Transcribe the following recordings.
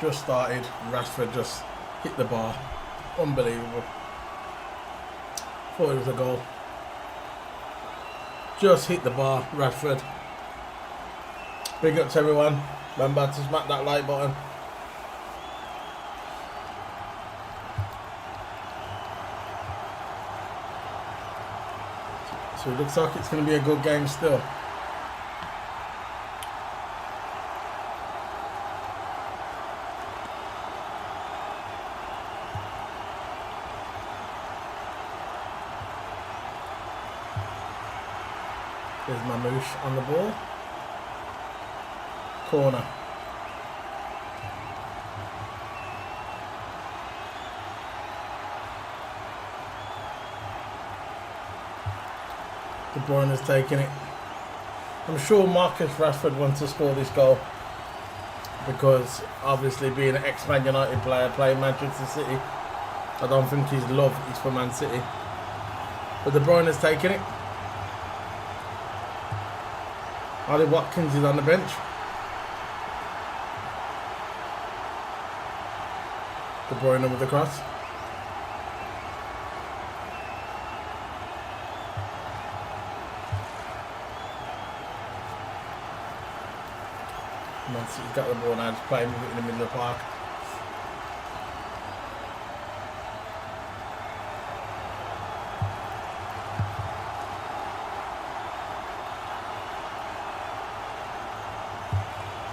Just started. Rashford just hit the bar. Unbelievable. Thought it was a goal. Just hit the bar, Rashford. Big up to everyone. Remember to smack that like button. So it looks like it's going to be a good game still. There's Mamouche on the ball. Corner. De Bruyne is taking it. I'm sure Marcus Rashford wants to score this goal because obviously being an ex-Man United player playing Manchester City, I don't think his love is for Man City. But De Bruyne is taking it. Ollie Watkins is on the bench. De Bruyne with the cross. Man City's got the ball now, just playing with it in the middle of the park.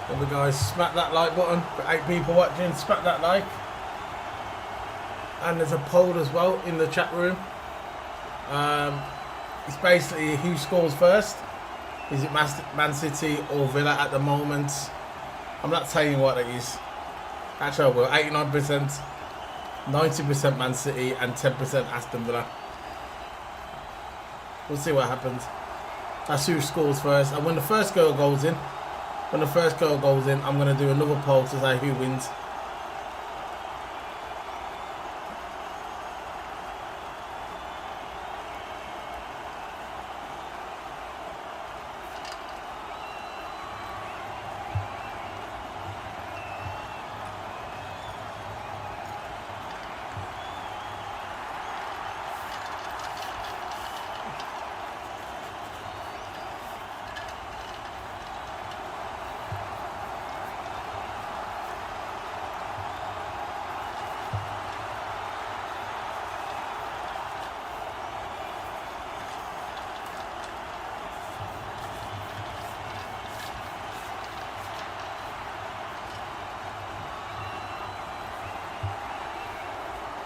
Remember guys, smack that like button. For 8 people watching, smack that like. And there's a poll as well in the chat room. It's basically who scores first. Is it Man City or Villa at the moment? I'm not telling you what it is. Actually I will. 89%, 90% Man City and 10% Aston Villa. We'll see what happens. That's who scores first. And when the first goal goes in, I'm going to do another poll to say who wins.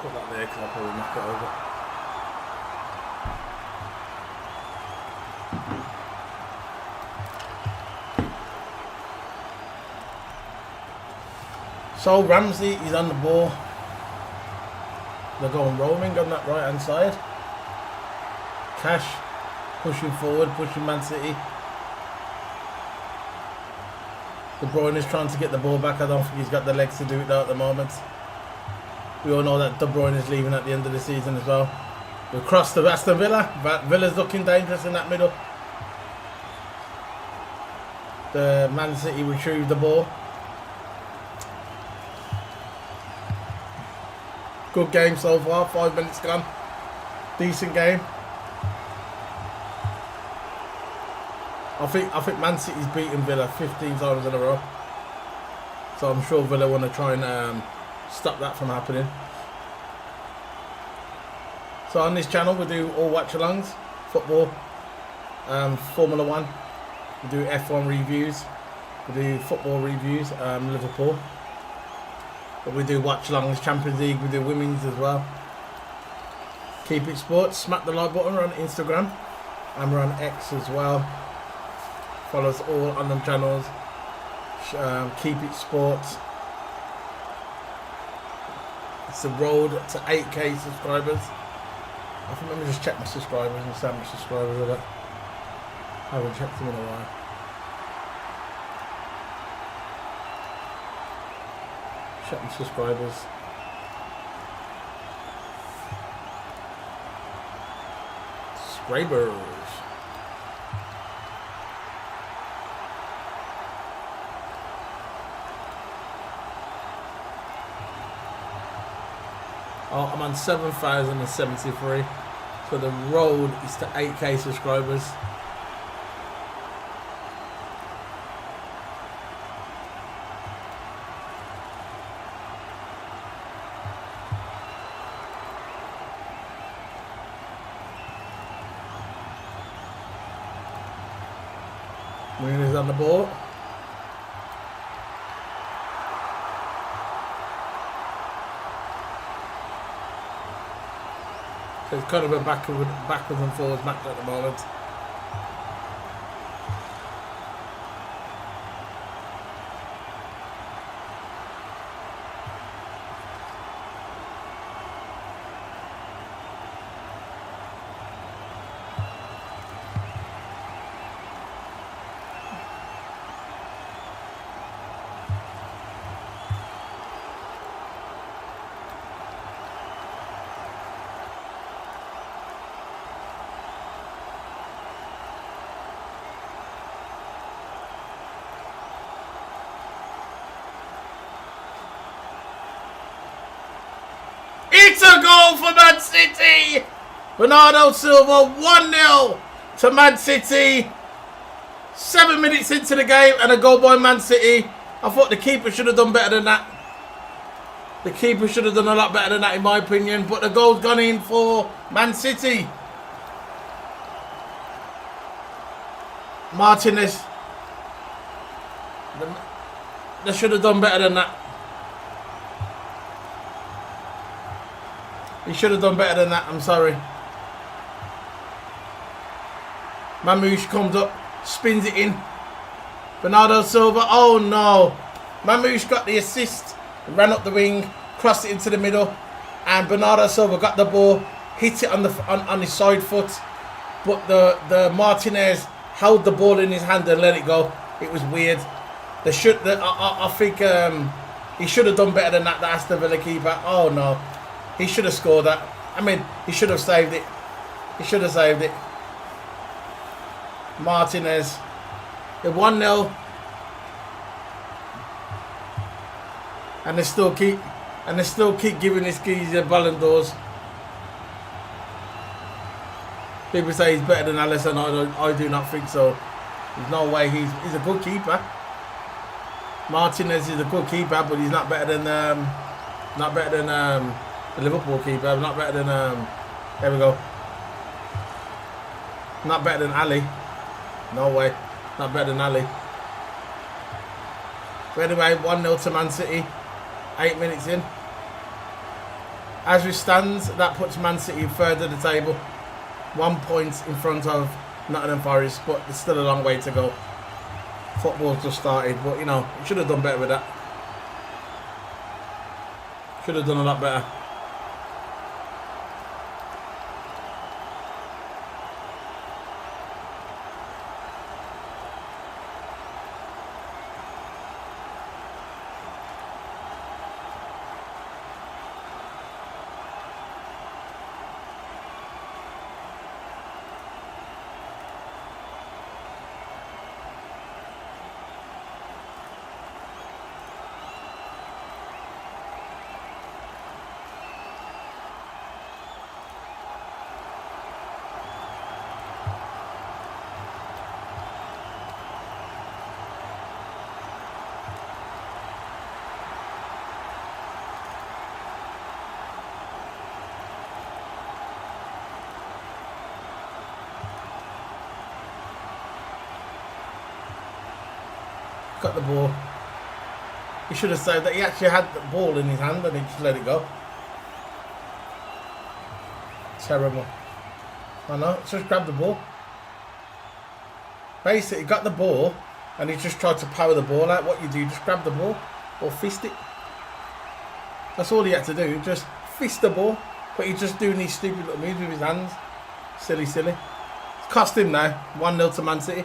Put that there because I'll probably knock it over. So Ramsey is on the ball. They're going roaming on that right hand side. Cash pushing forward, pushing Man City. De Bruyne is trying to get the ball back. I don't think he's got the legs to do it though at the moment. We all know that De Bruyne is leaving at the end of the season as well. We've crossed to Aston Villa. Villa's looking dangerous in that middle. The Man City retrieved the ball. Good game so far. 5 minutes gone. Decent game. I think Man City's beaten Villa 15 times in a row. So I'm sure Villa want to try and stop that from happening. So on this channel we do all watch-alongs, football, Formula 1, we do F1 reviews, we do football reviews, Liverpool, but we do watch-alongs, Champions League, we do women's as well. Keep It Sports, smack the like button. We're on Instagram and we're on X as well. Follow us all on them channels. Keep It Sports. It's the road to 8k subscribers. I think let me just check my subscribers and see how much subscribers I've got. I haven't checked them in a while. Check my subscribers. Subscribers. Oh, I'm on 7,073. So the road is to 8K subscribers. Moon is on the ball. So it's kind of a backwards and forwards match at the moment. It's a goal for Man City! Bernardo Silva, 1-0 to Man City. 7 minutes into the game and a goal by Man City. I thought the keeper should have done better than that. The keeper should have done a lot better than that in my opinion. But the goal's gone in for Man City. Martinez. They should have done better than that. He should have done better than that, I'm sorry. Mamouche comes up, spins it in. Bernardo Silva, oh no. Mamouche got the assist, ran up the wing, crossed it into the middle. And Bernardo Silva got the ball, hit it on his side foot. But the Martinez held the ball in his hand and let it go. It was weird. I think he should have done better than that, the Aston Villa keeper. Oh no. He should have scored that. I mean, he should have saved it. He should have saved it. Martinez. The 1-0. And they still keep giving this geezer Ballon d'Ors. People say he's better than Ederson. I do not think so. There's no way. He's a good keeper. Martinez is a good keeper, but he's not better than the Liverpool keeper. Not better than there we go. Not better than Ali. No way. Not better than Ali. But anyway, 1-0 to Man City. 8 minutes in. As we stand, that puts Man City further the table. 1 point in front of Nottingham Forest, but there's still a long way to go. Football's just started, but you know, you should have done better with that. Should have done a lot better. Got the ball. He should have said that he actually had the ball in his hand and he just let it go. Terrible. I know, just grab the ball. Basically, got the ball and he just tried to power the ball out. What you do, just grab the ball or fist it. That's all he had to do, just fist the ball. But he's just doing these stupid little moves with his hands. Silly. It's cost him now. 1-0 to Man City.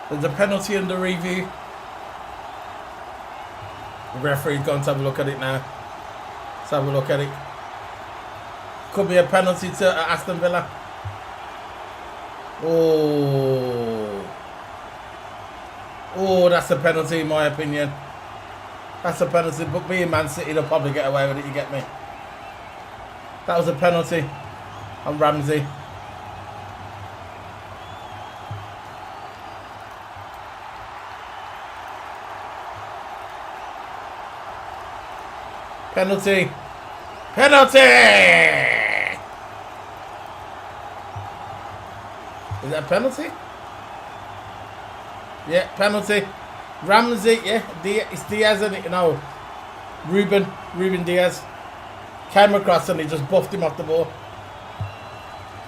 There's a penalty under review. The referee's gone to have a look at it now. Let's have a look at it. Could be a penalty to Aston Villa. Oh, that's a penalty in my opinion. That's a penalty, but being Man City, they'll probably get away with it, you get me? That was a penalty on Ramsey. Penalty. Penalty! Is that a penalty? Yeah, penalty. Ramsey, yeah, it's Diaz, isn't it? No, Ruben Diaz came across and he just buffed him off the ball.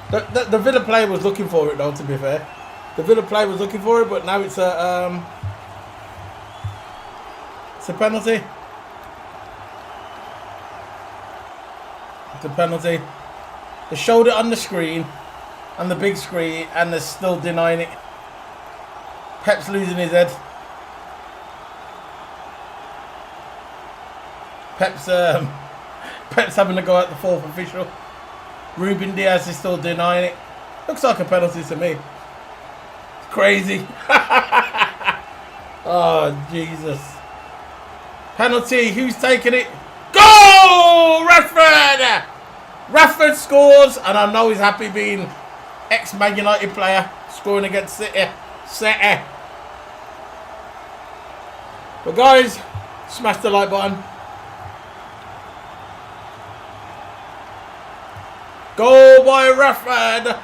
The Villa player was looking for it though, to be fair. The Villa player was looking for it, but now it's a penalty. It's a penalty. They showed it on the screen, on the big screen, and they're still denying it. Pep's losing his head. Pep's having to go at the fourth official. Ruben Diaz is still denying it. Looks like a penalty to me. It's crazy. Oh, Jesus. Penalty. Who's taking it? Goal! Rashford! Rashford scores, and I know he's happy being ex-Man United player, scoring against City. But guys, smash the like button. Goal by Rashford.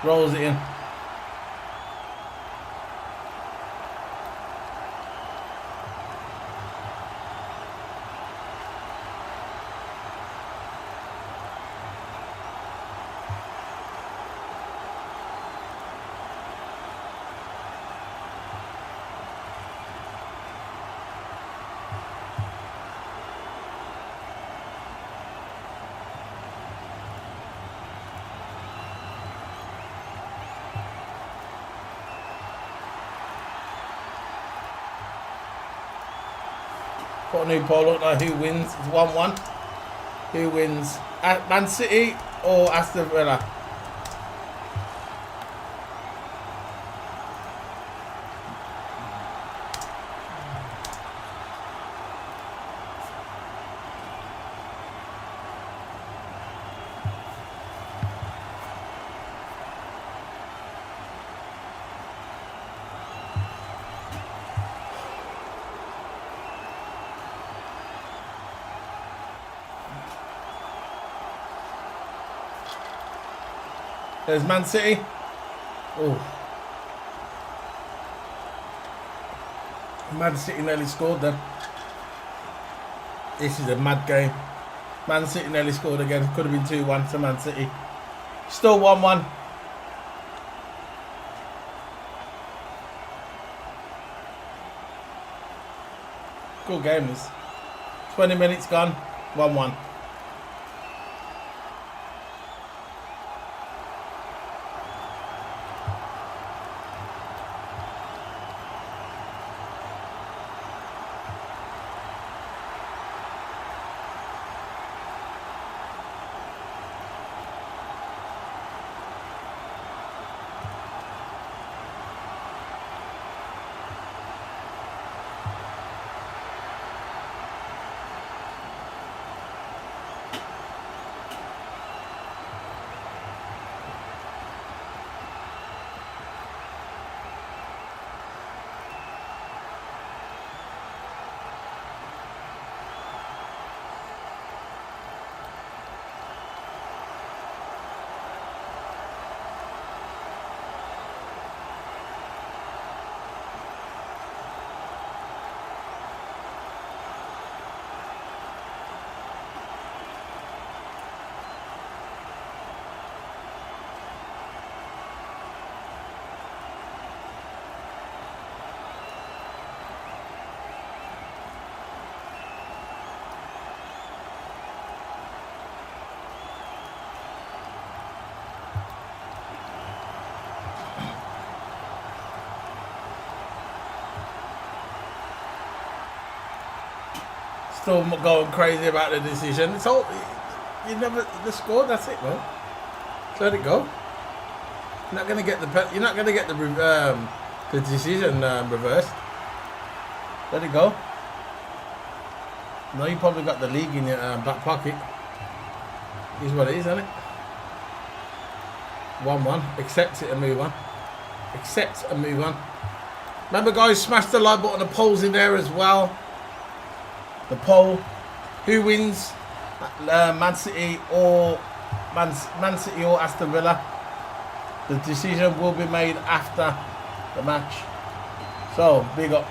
Rolls it in. Put a new poll up now. Who wins? It's 1-1. Who wins? Man City or Aston Villa? There's Man City. Oh. Man City nearly scored then. This is a mad game. Man City nearly scored again. Could have been 2-1 to Man City. Still 1-1. Good game this. 20 minutes gone. 1-1. still going crazy about the decision. It's all you never the score. That's it, man. So let it go. You're not gonna get the decision reversed. Let it go. No, you probably got the league in your back pocket. Is what it is, isn't it? 1-1. Accept it and move on. Accept and move on. Remember, guys, smash the like button. The poll's in there as well. The poll: who wins, Man City or Aston Villa? The decision will be made after the match. So big up.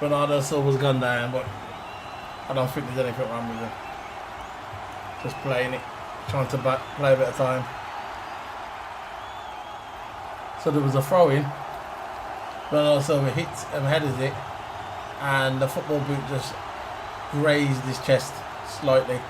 Bernardo Silva's gone down, but I don't think there's anything wrong with him. Just playing it, trying to play a bit of time. So there was a throw in. Bernardo Silva hits and headers it, and the football boot just grazed his chest slightly.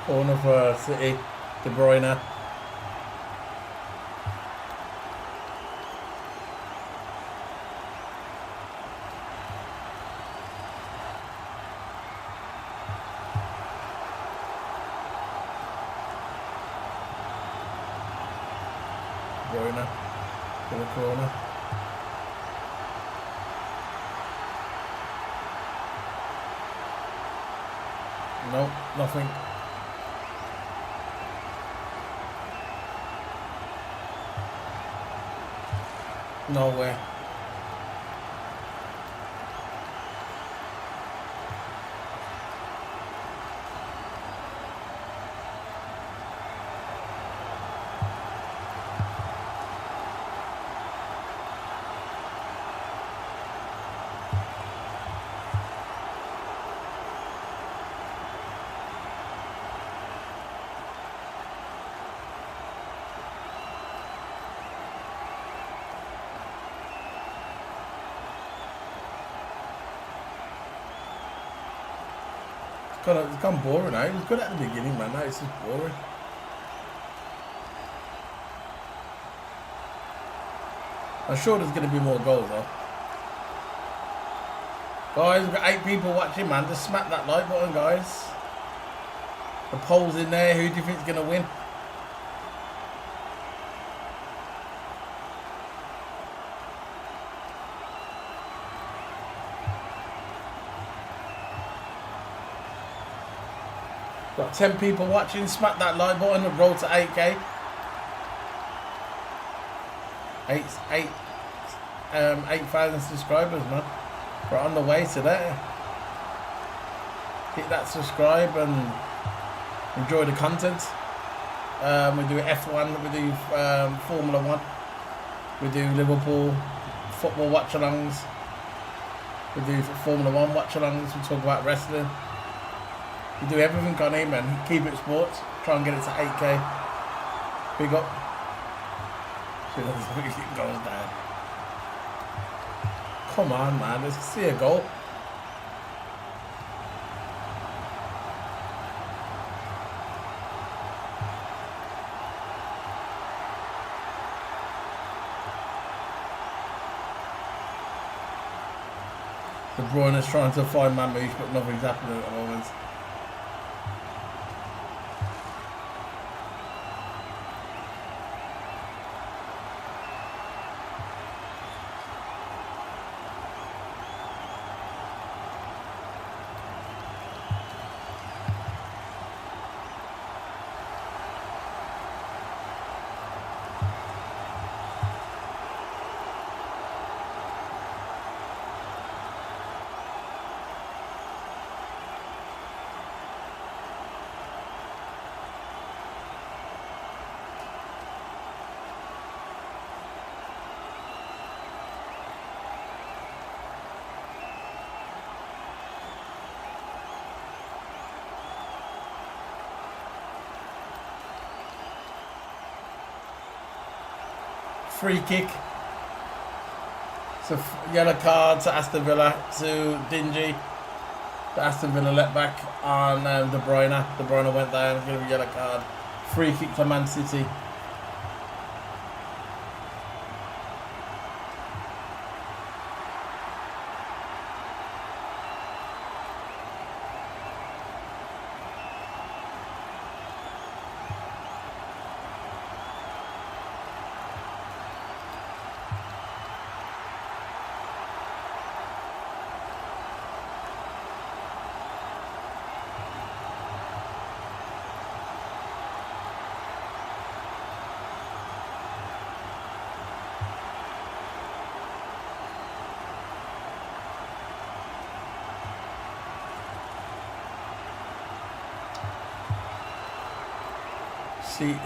Corner for City, De Bruyne. Bruyne to the corner. No, nothing. Nowhere. It's gone boring now. It was good at the beginning, man. Now it's just boring. I'm sure there's going to be more goals, though. Guys, we've got 8 people watching, man. Just smack that like button, guys. The poll's in there. Who do you think's going to win? Got 10 people watching. Smack that like button. The road to 8K. 8,000 subscribers, man. We're on the way to that. Hit that subscribe and enjoy the content. We do F1, we do Formula 1, we do Liverpool football watch-alongs, we do Formula 1 watch-alongs, we talk about wrestling. We do everything on here, man. Keep it sports. Try and get it to 8K. Big up. It goes down. Come on, man. Let's see a goal. De Bruyne is trying to find Mamouche, but nothing's happening at the moment. Free kick. So yellow card to Aston Villa to Dingy. The Aston Villa let back on De Bruyne. De Bruyne went down. It's going to be yellow card. Free kick to Man City.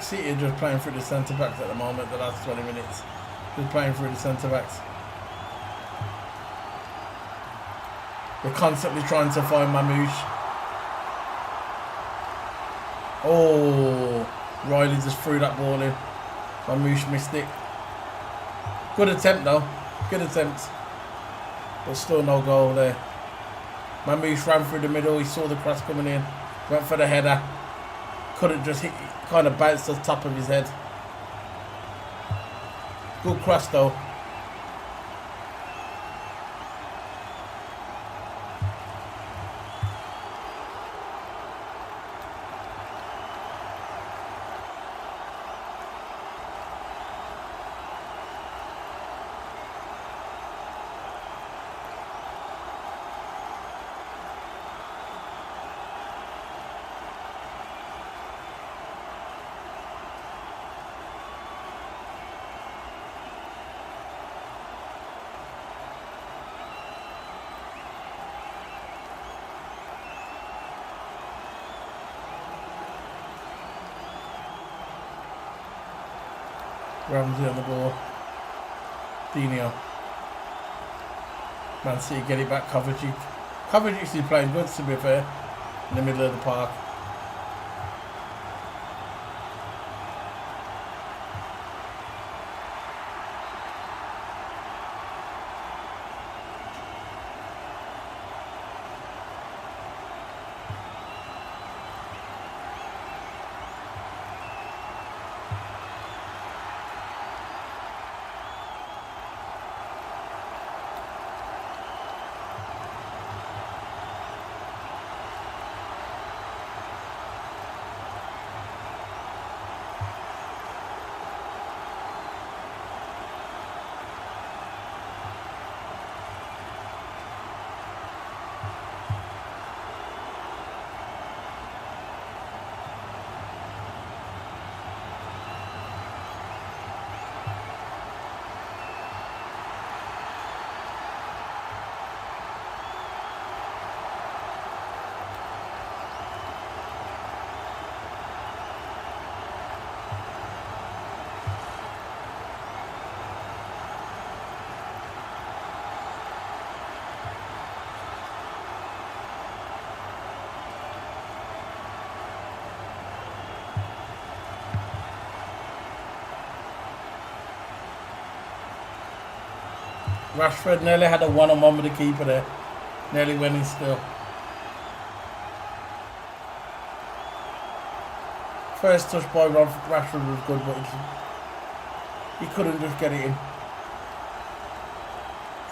City are just playing through the centre backs at the moment, the last 20 minutes. Just playing through the centre backs. They're constantly trying to find Mamouche. Oh, Riley just threw that ball in. Mamouche missed it. Good attempt though. Good attempt. But still no goal there. Mamouche ran through the middle. He saw the cross coming in. Went for the header. Couldn't just hit. Kind of bounced to the top of his head. Good cross though. Ramsey on the ball. Dino. Man City get it back. Kovacic. Kovacic is playing good, to be fair, in the middle of the park. Rashford nearly had a one-on-one with the keeper there. Nearly went in still. First touch by Rashford was good, but he couldn't just get it in.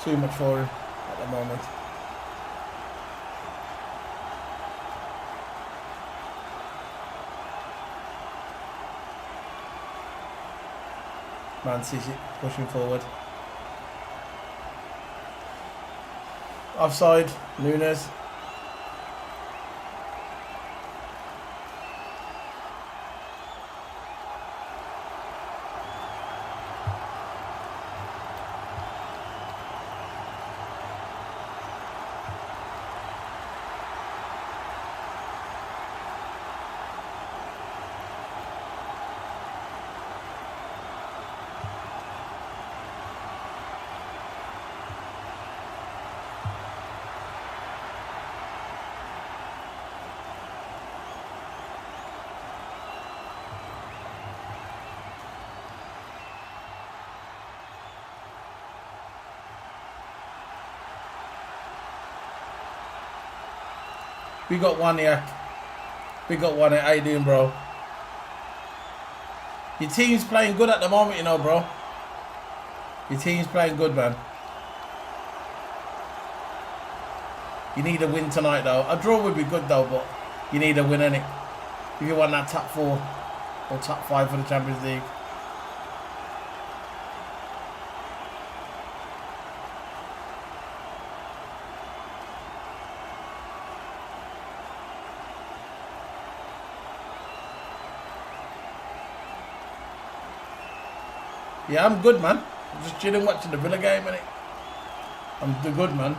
Too much for him at the moment. Man City pushing forward. Offside, Nunes. We got one here. We got one here. How you doing, bro? Your team's playing good at the moment, you know, bro. Your team's playing good, man. You need a win tonight, though. A draw would be good, though, but you need a win, innit? If you want that top 4 or top 5 for the Champions League. Yeah, I'm good, man. I'm just chilling watching the Villa game, innit? I'm good, man.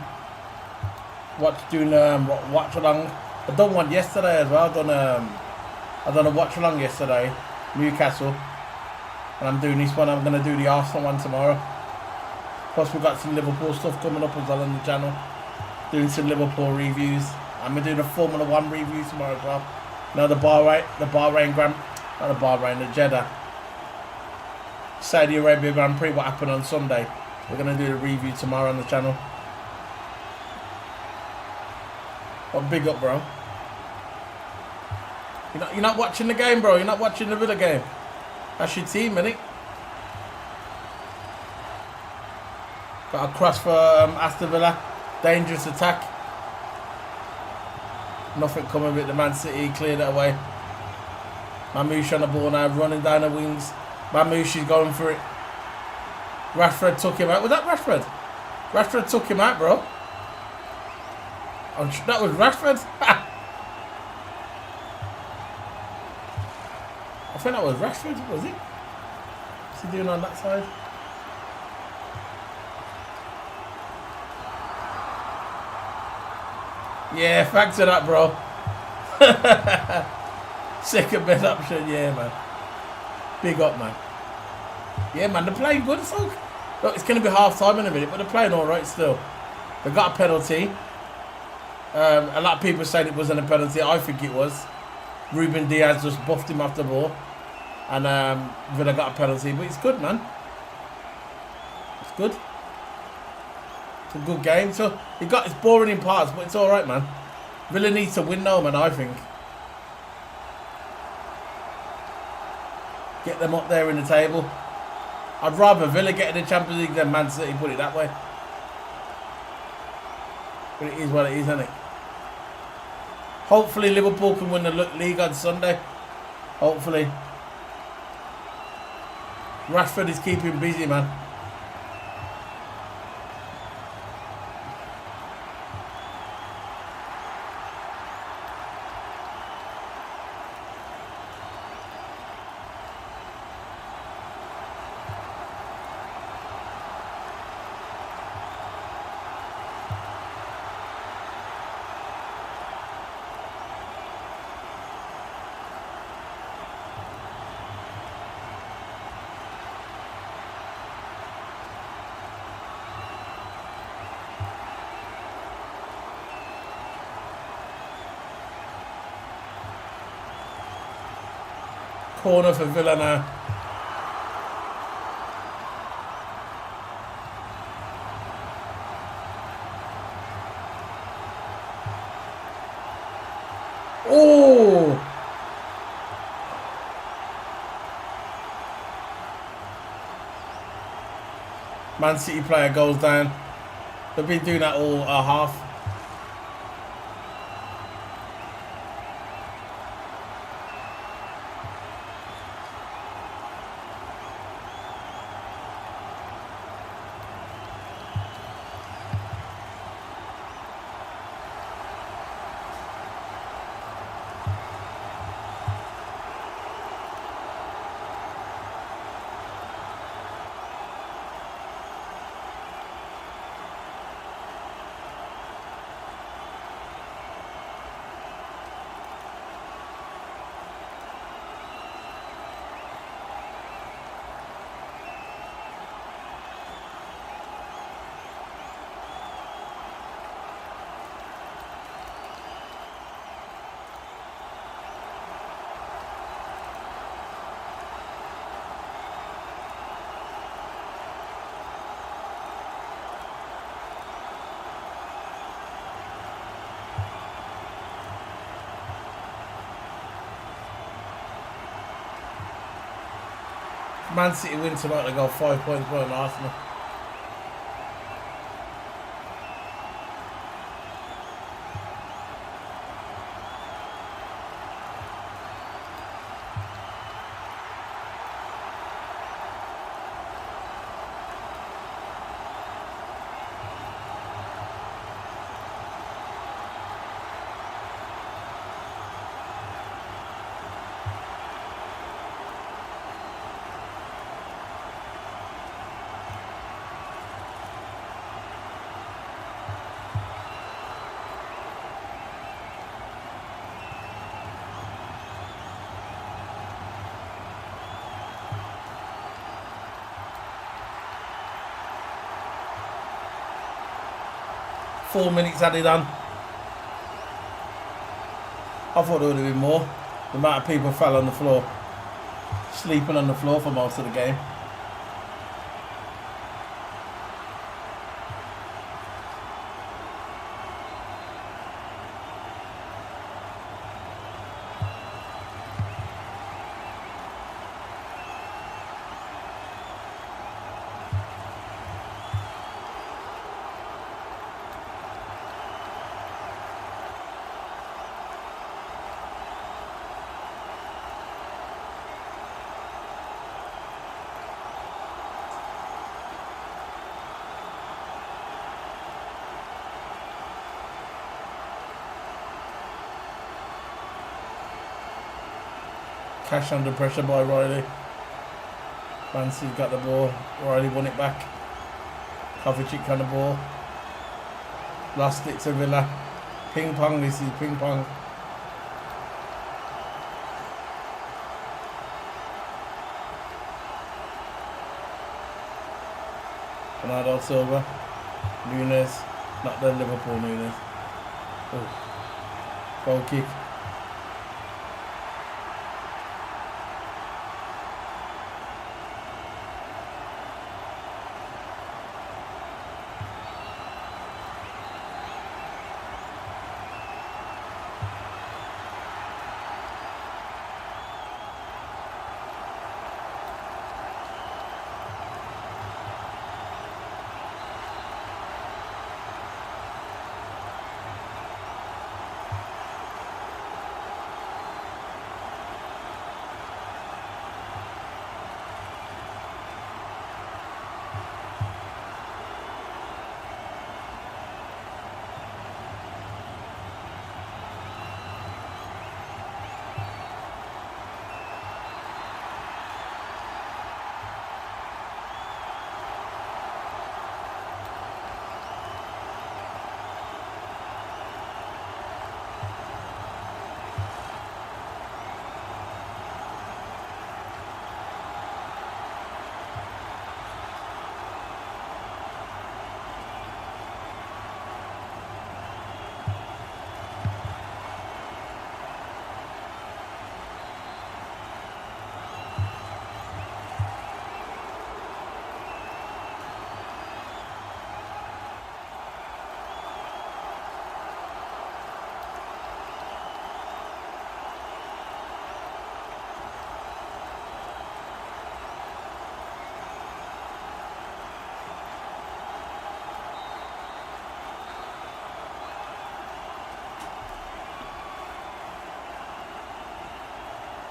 Doing watch along. I done one yesterday as well. I done a watch along yesterday, Newcastle, and I'm doing this one. I'm gonna do the Arsenal one tomorrow. Plus, we've got some Liverpool stuff coming up as well on the channel. Doing some Liverpool reviews. I'm doing a Formula 1 review tomorrow as well. Now the Jeddah Saudi Arabia Grand Prix, what happened on Sunday. We're going to do a review tomorrow on the channel. But big up, bro. You're not watching the game, bro. You're not watching the Villa game. That's your team, innit? Got a cross for Aston Villa. Dangerous attack. Nothing coming with the Man City. Cleared it away. Mamouche on the ball now, running down the wings. Mamouche is going for it. Rashford took him out. Was that Rashford? Rashford took him out, bro. Oh, that was Rashford. I think that was Rashford, was it? What's he doing on that side? Yeah, thanks for that, bro. Second best option, yeah, man. Big up, man. Yeah, man, they're playing good. So, look, it's going to be half time in a minute, but they're playing all right still. They got a penalty. A lot of people saying it wasn't a penalty. I think it was. Ruben Diaz just buffed him off the ball, and Villa got a penalty. But it's good, man. It's good. It's a good game. So it's boring in parts, but it's all right, man. Villa needs to win, though, man. I think. Get them up there in the table. I'd rather Villa get in the Champions League than Man City, put it that way. But it is what it is, isn't it? Hopefully Liverpool can win the league on Sunday. Hopefully. Rashford is keeping busy, man. Corner for Villa now. Man City player goes down. They've been doing that all half. Man City win tonight, they go 5 points behind Arsenal. Four minutes added on. I thought there would have been more. The amount of people fell on the floor, sleeping on the floor for most of the game. Cash under pressure by Riley. Fancy got the ball. Riley won it back. Kovacic on the ball. Lost it to Villa. Ping pong, this is ping pong. Bernardo Silva. Nunes. Not the Liverpool Nunes. Oh. Goal kick.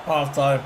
Half time.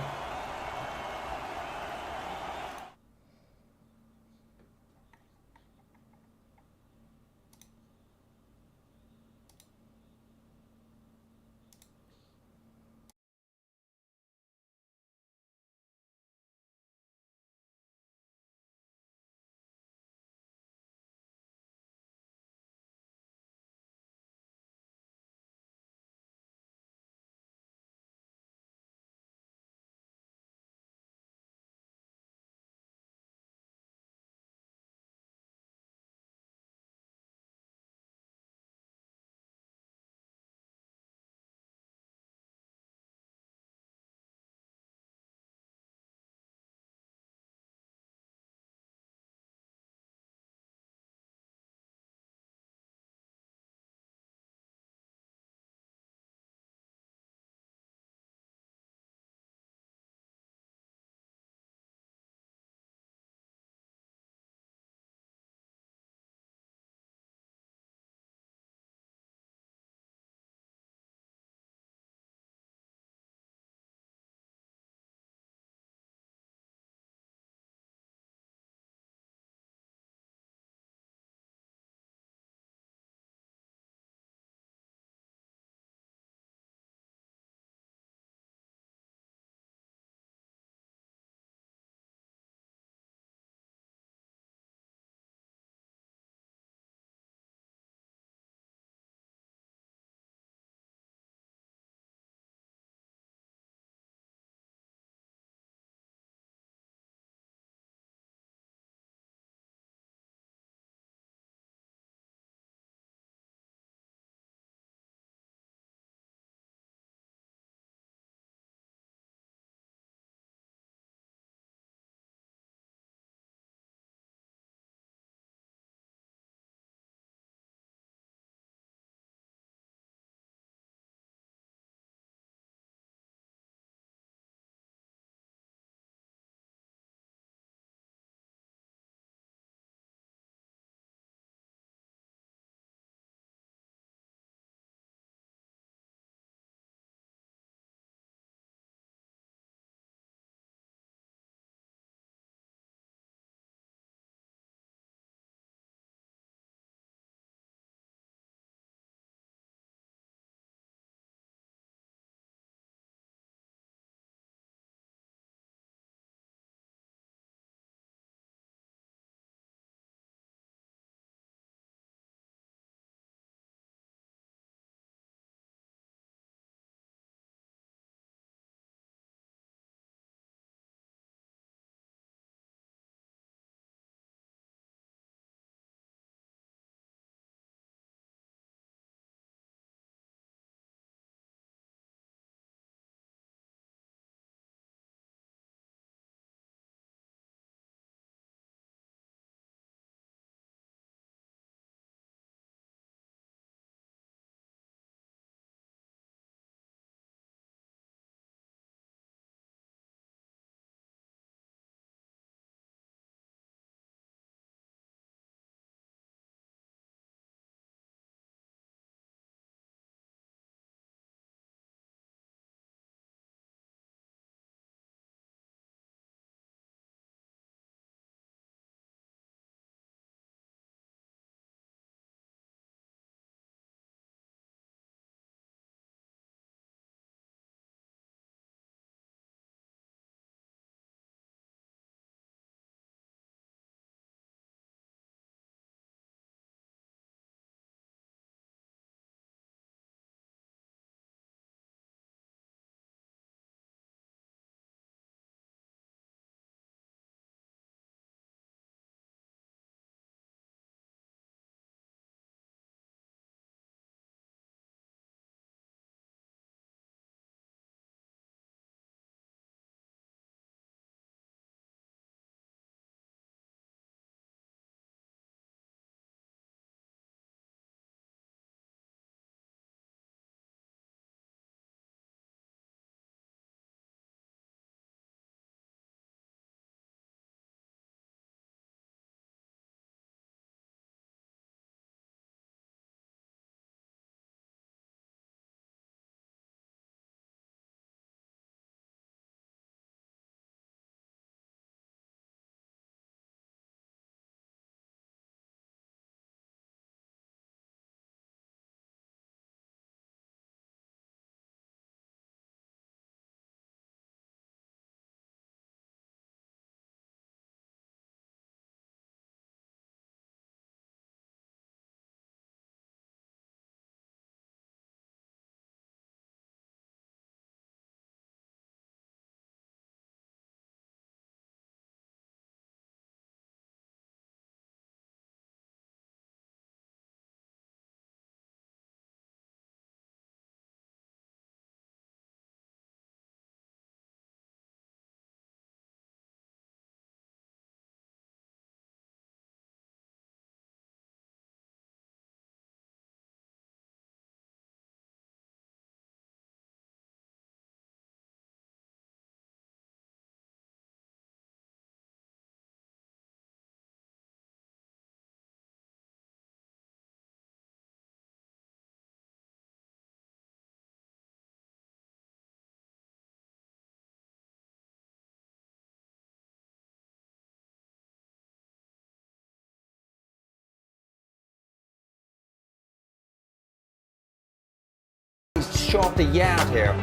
short the yard here.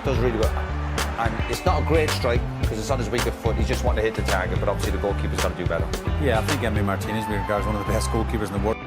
Does really well. And it's not a great strike because it's on his weaker foot. He's just wanting to hit the target, but obviously the goalkeeper's got to do better. Yeah, I think Emily Martinez, we regard as one of the best goalkeepers in the world.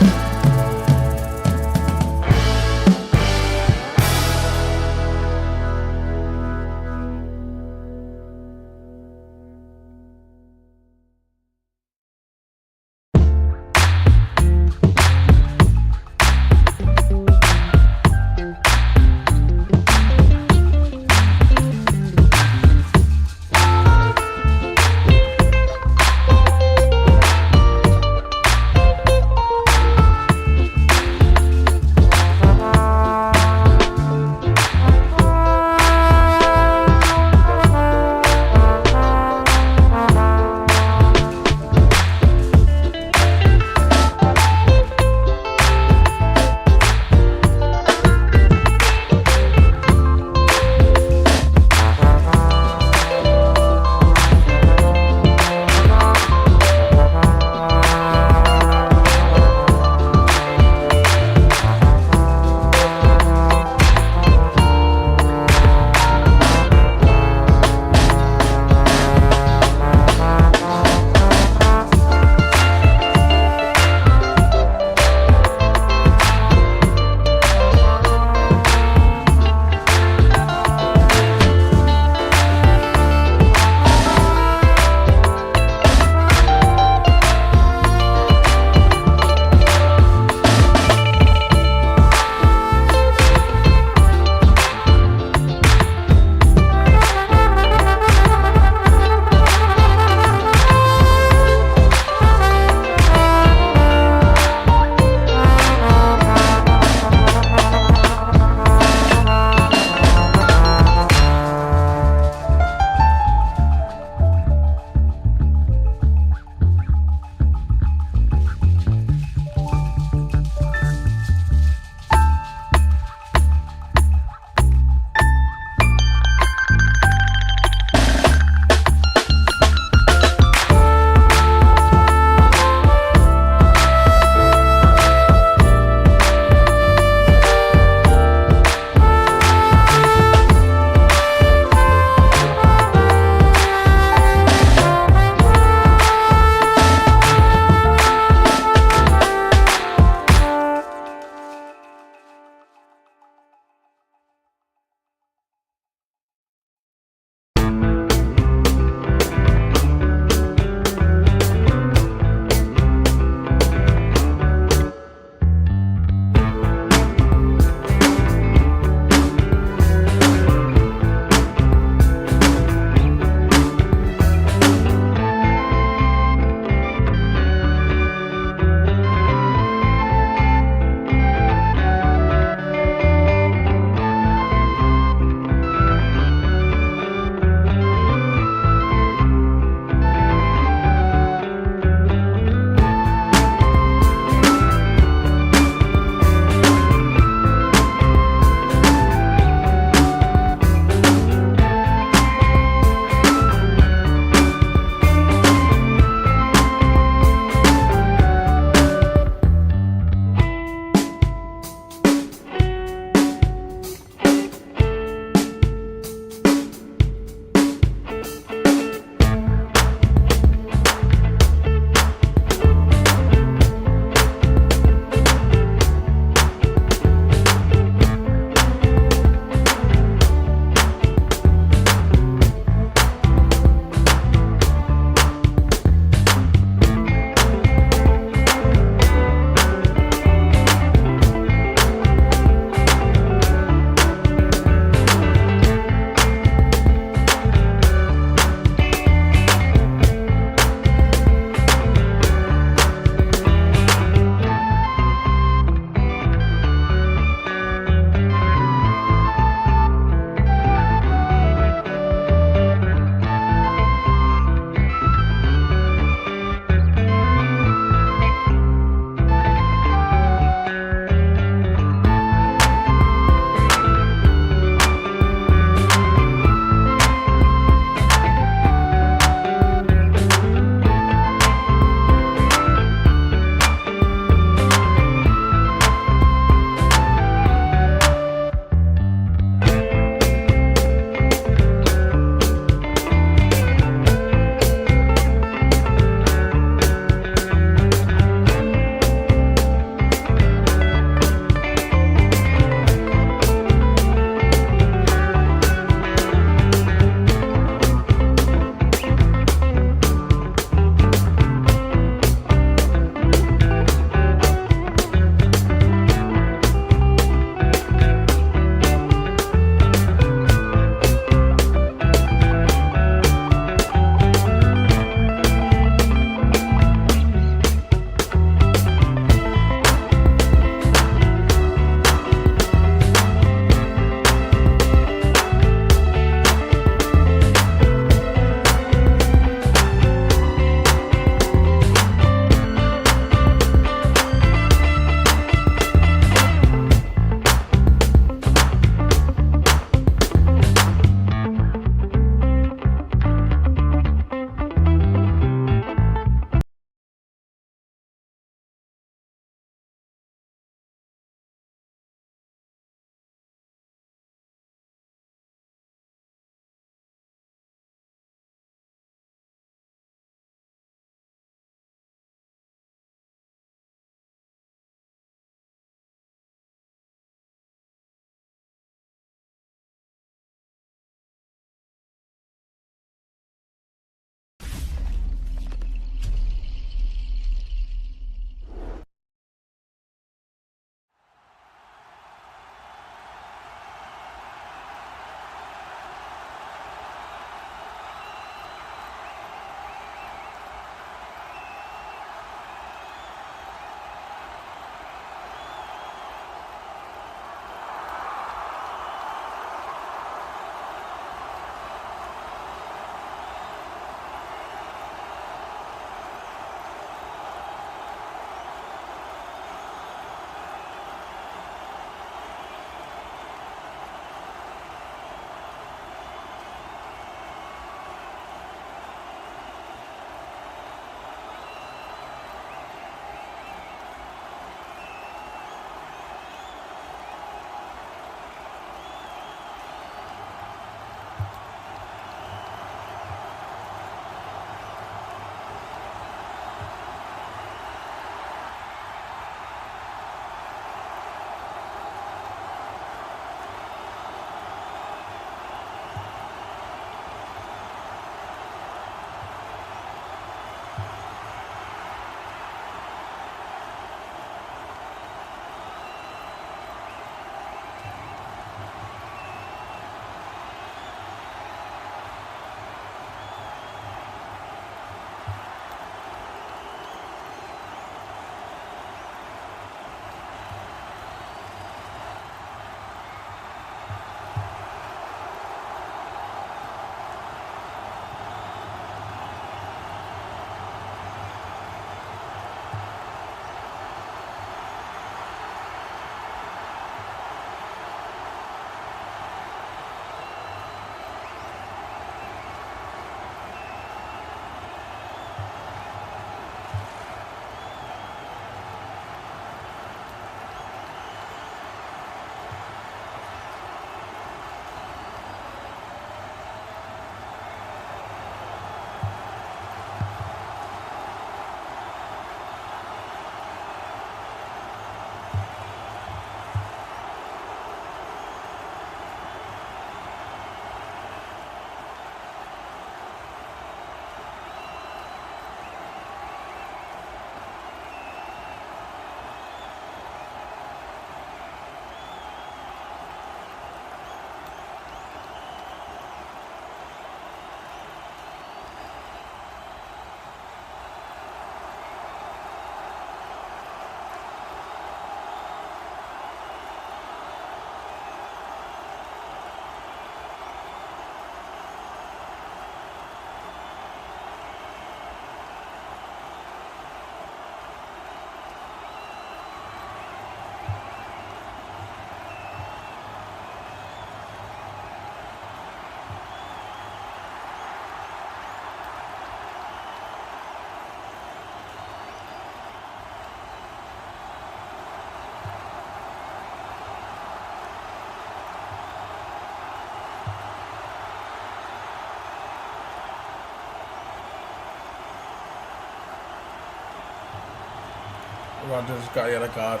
Rodgers got a yellow card.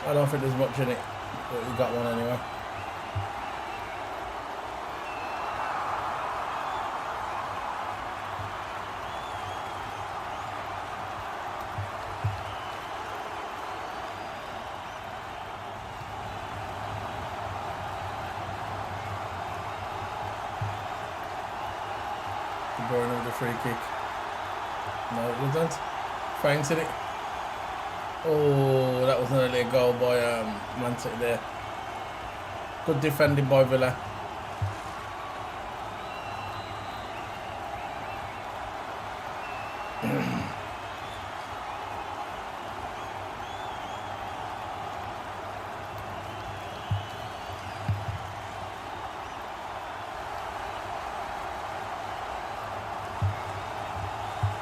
I don't think there's much in it, but he got one anyway. De Bruyne with the free kick. No, it wasn't. Feinted it. Oh, that was nearly a goal by Man City there. Good defending by Villa.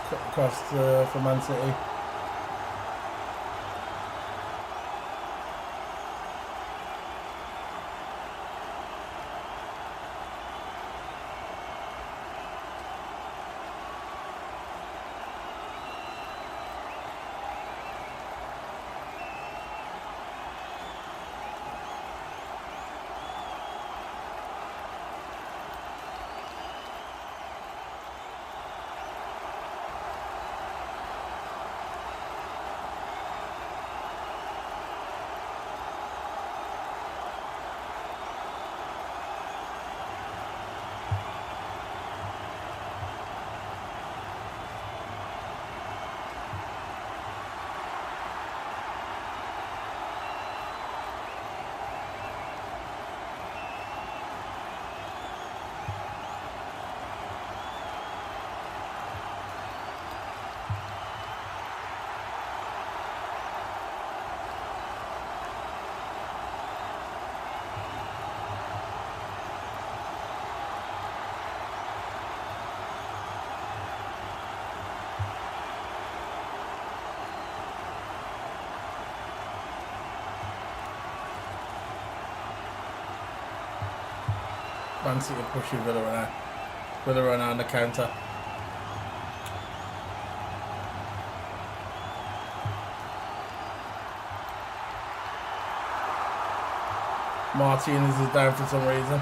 Cut across for Man City. Man City pushing Villa around. Villa around the counter. Martinez is down for some reason.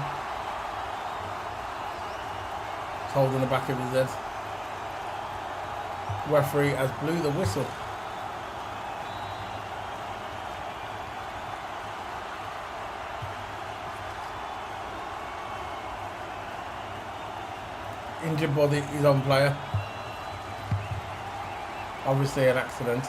He's holding the back of his head. Referee has blew the whistle. Injured body, his own player. Obviously an accident.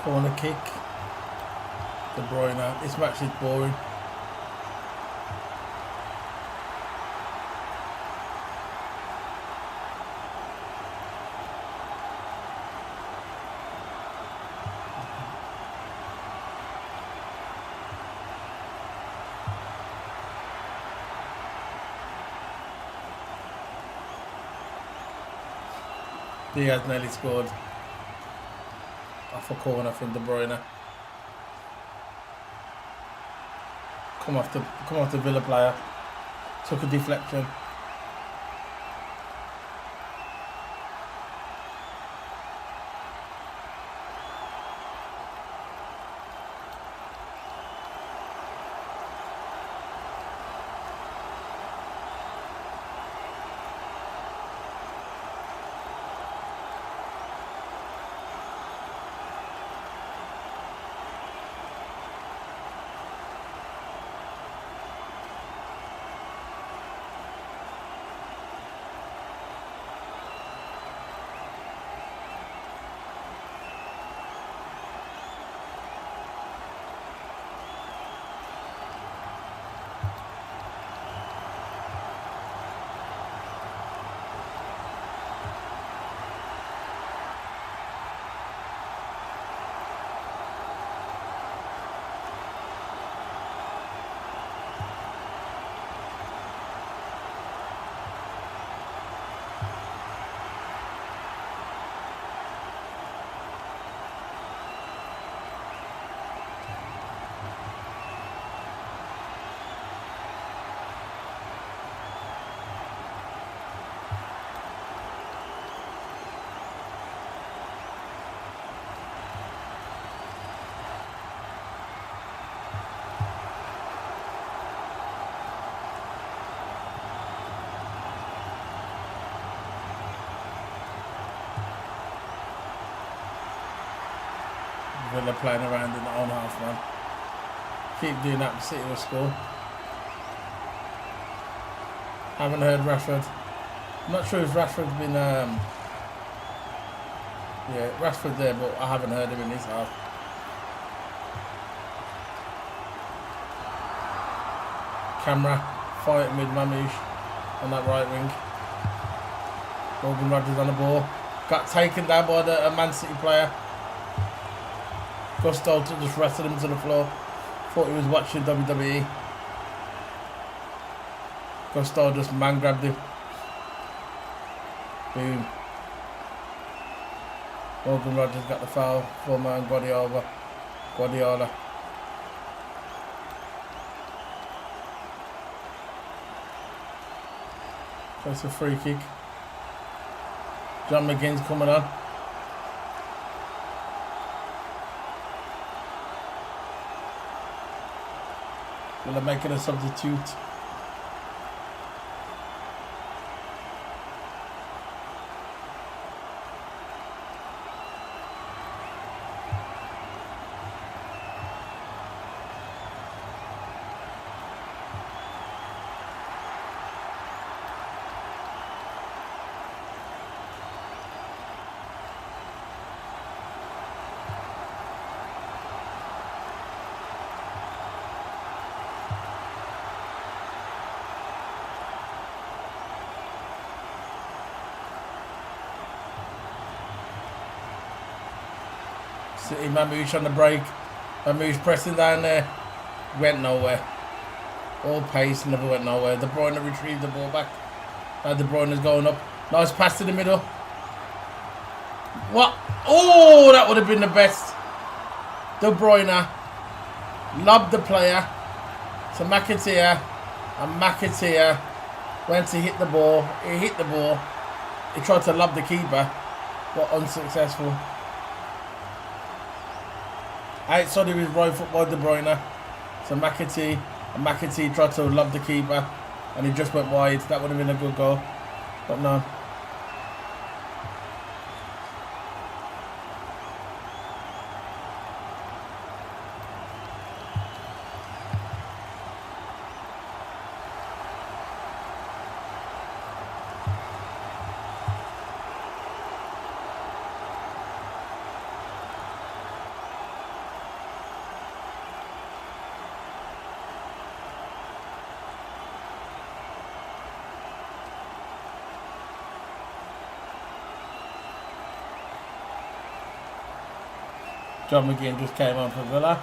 Corner kick. De Bruyne. This match is boring. Diaz nearly scored off a corner from De Bruyne. Come off the Villa player. Took a deflection. Villa playing around in the own half, man. Keep doing that, City will score. Haven't heard Rashford. I'm not sure if Rashford's been yeah, Rashford's there, but I haven't heard him in this half. Camera fighting with Mamouche on that right wing. Morgan Rogers on the ball. Got taken down by the Man City player. Gusto just wrestled him to the floor. Thought he was watching WWE. Gusto just man grabbed him. Boom. Morgan Rogers got the foul for man Guardiola. That's a free kick. John McGinn's coming on. Will they make it a substitute? City Mamouche on the break. Mamouche pressing down there. Went nowhere. All pace, never went nowhere. De Bruyne retrieved the ball back. Now De Bruyne's going up. Nice pass to the middle. What? Oh, that would have been the best. De Bruyne lobbed the player to McAteer. And McAteer went to hit the ball. He hit the ball. He tried to lob the keeper, but unsuccessful. Outside of his right foot by De Bruyne. So McAtee tried to lob the keeper and he just went wide. That would have been a good goal. But no. John McGinn just came on for Villa.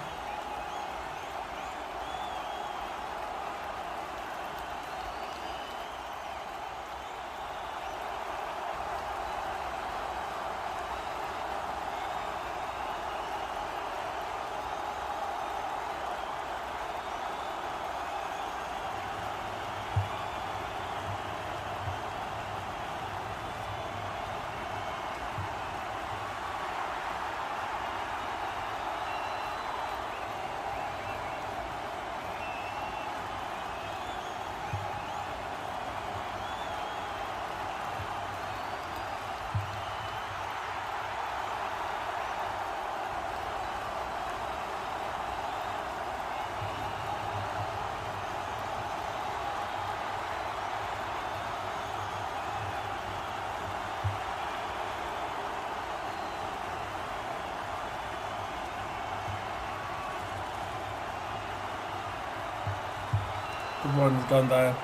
Good one's gone down.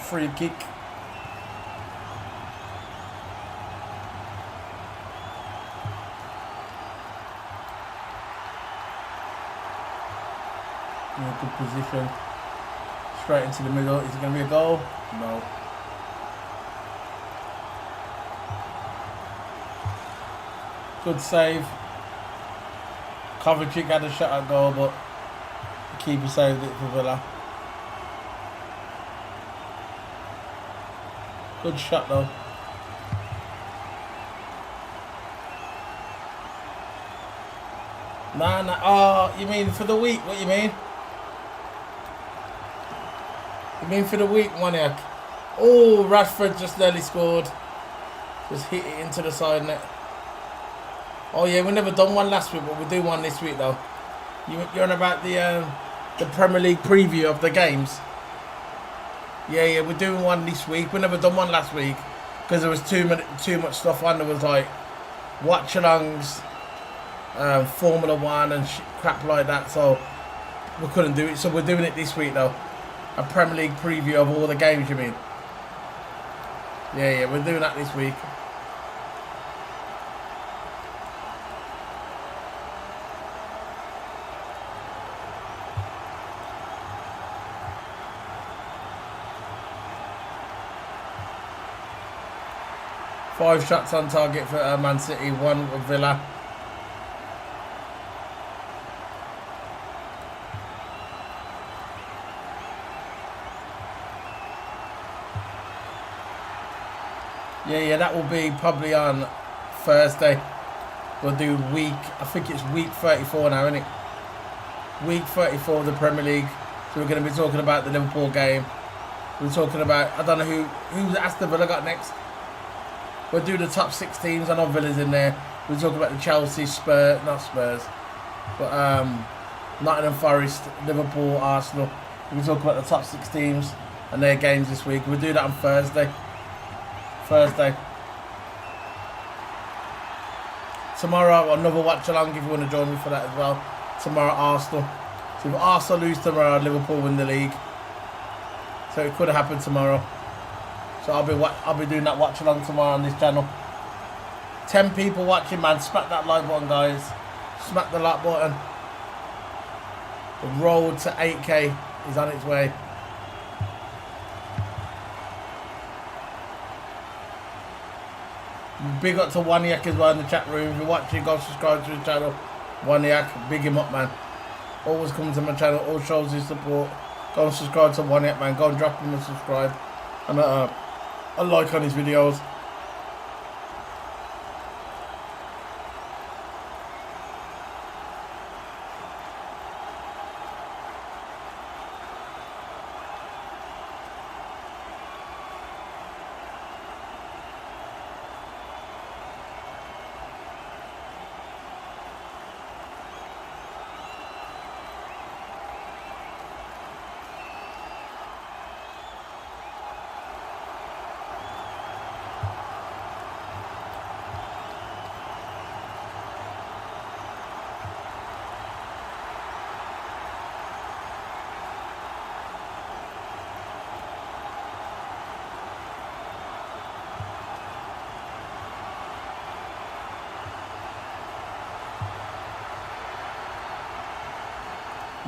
Free kick. In a good position. Straight into the middle. Is it going to be a goal? No. Good save. Kovacic had a shot at goal, but the keeper saved it for Villa. Good shot though. Nah. Oh, you mean for the week? What you mean? You mean for the week, Maniac? Oh, Rashford just nearly scored. Just hit it into the side net. Oh yeah, we never done one last week, but we'll do one this week though. You're on about the Premier League preview of the games. Yeah, we're doing one this week. We never done one last week because there was too much stuff on. There was like watch-alongs, Formula 1 and crap like that, so we couldn't do it. So we're doing it this week though. A Premier League preview of all the games, you mean? Yeah, we're doing that this week. Five shots on target for Man City, one for Villa. Yeah, that will be probably on Thursday. We'll do I think it's week 34 now, isn't it? Week 34 of the Premier League. So we're going to be talking about the Liverpool game. We're talking about, I don't know who Aston Villa got next. We'll do the top 6 teams. I know Villa's in there. We'll talk about the Chelsea, not Spurs, but Nottingham Forest, Liverpool, Arsenal. We'll talk about the top 6 teams and their games this week. We'll do that on Thursday. Tomorrow, another watch along if you want to join me for that as well. Tomorrow, Arsenal. So if Arsenal lose tomorrow, Liverpool win the league. So it could have happened tomorrow. So I'll be doing that watch along tomorrow on this channel. 10 people watching, man. Smack that like button, guys. Smack the like button. The road to 8K is on its way. Big up to Waniak as well in the chat room. If you're watching, go subscribe to the channel. Waniak, big him up, man. Always comes to my channel, all shows his support. Go and subscribe to Waniak, man. Go and drop him a subscribe. And a like on his videos.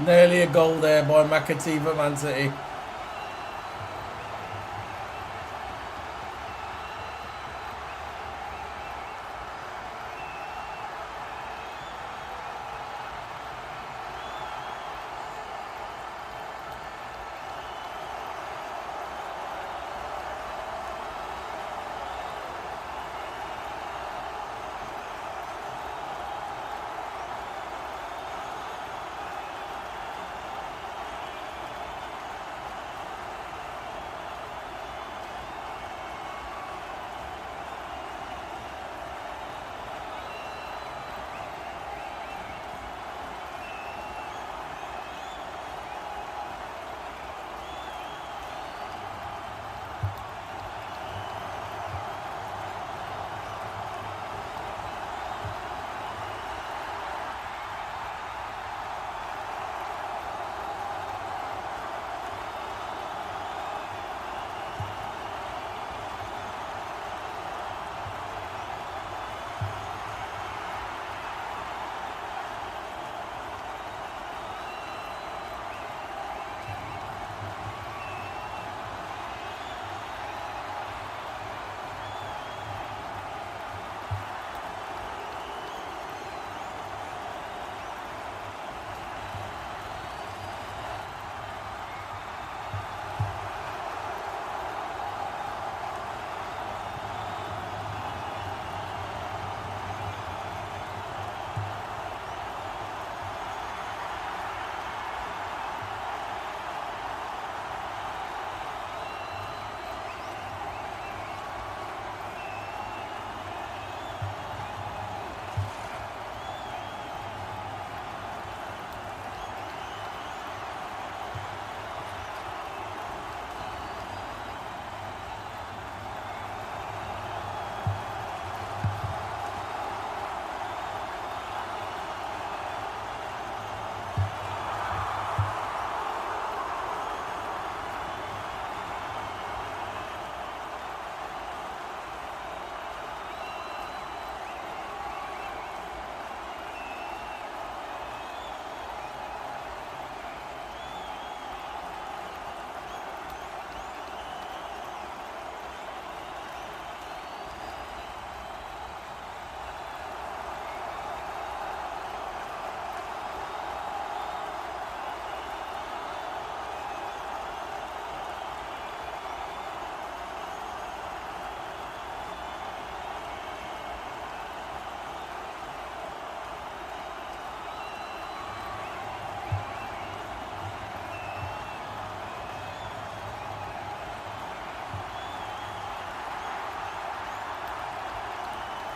Nearly a goal there by McAtee for Man City.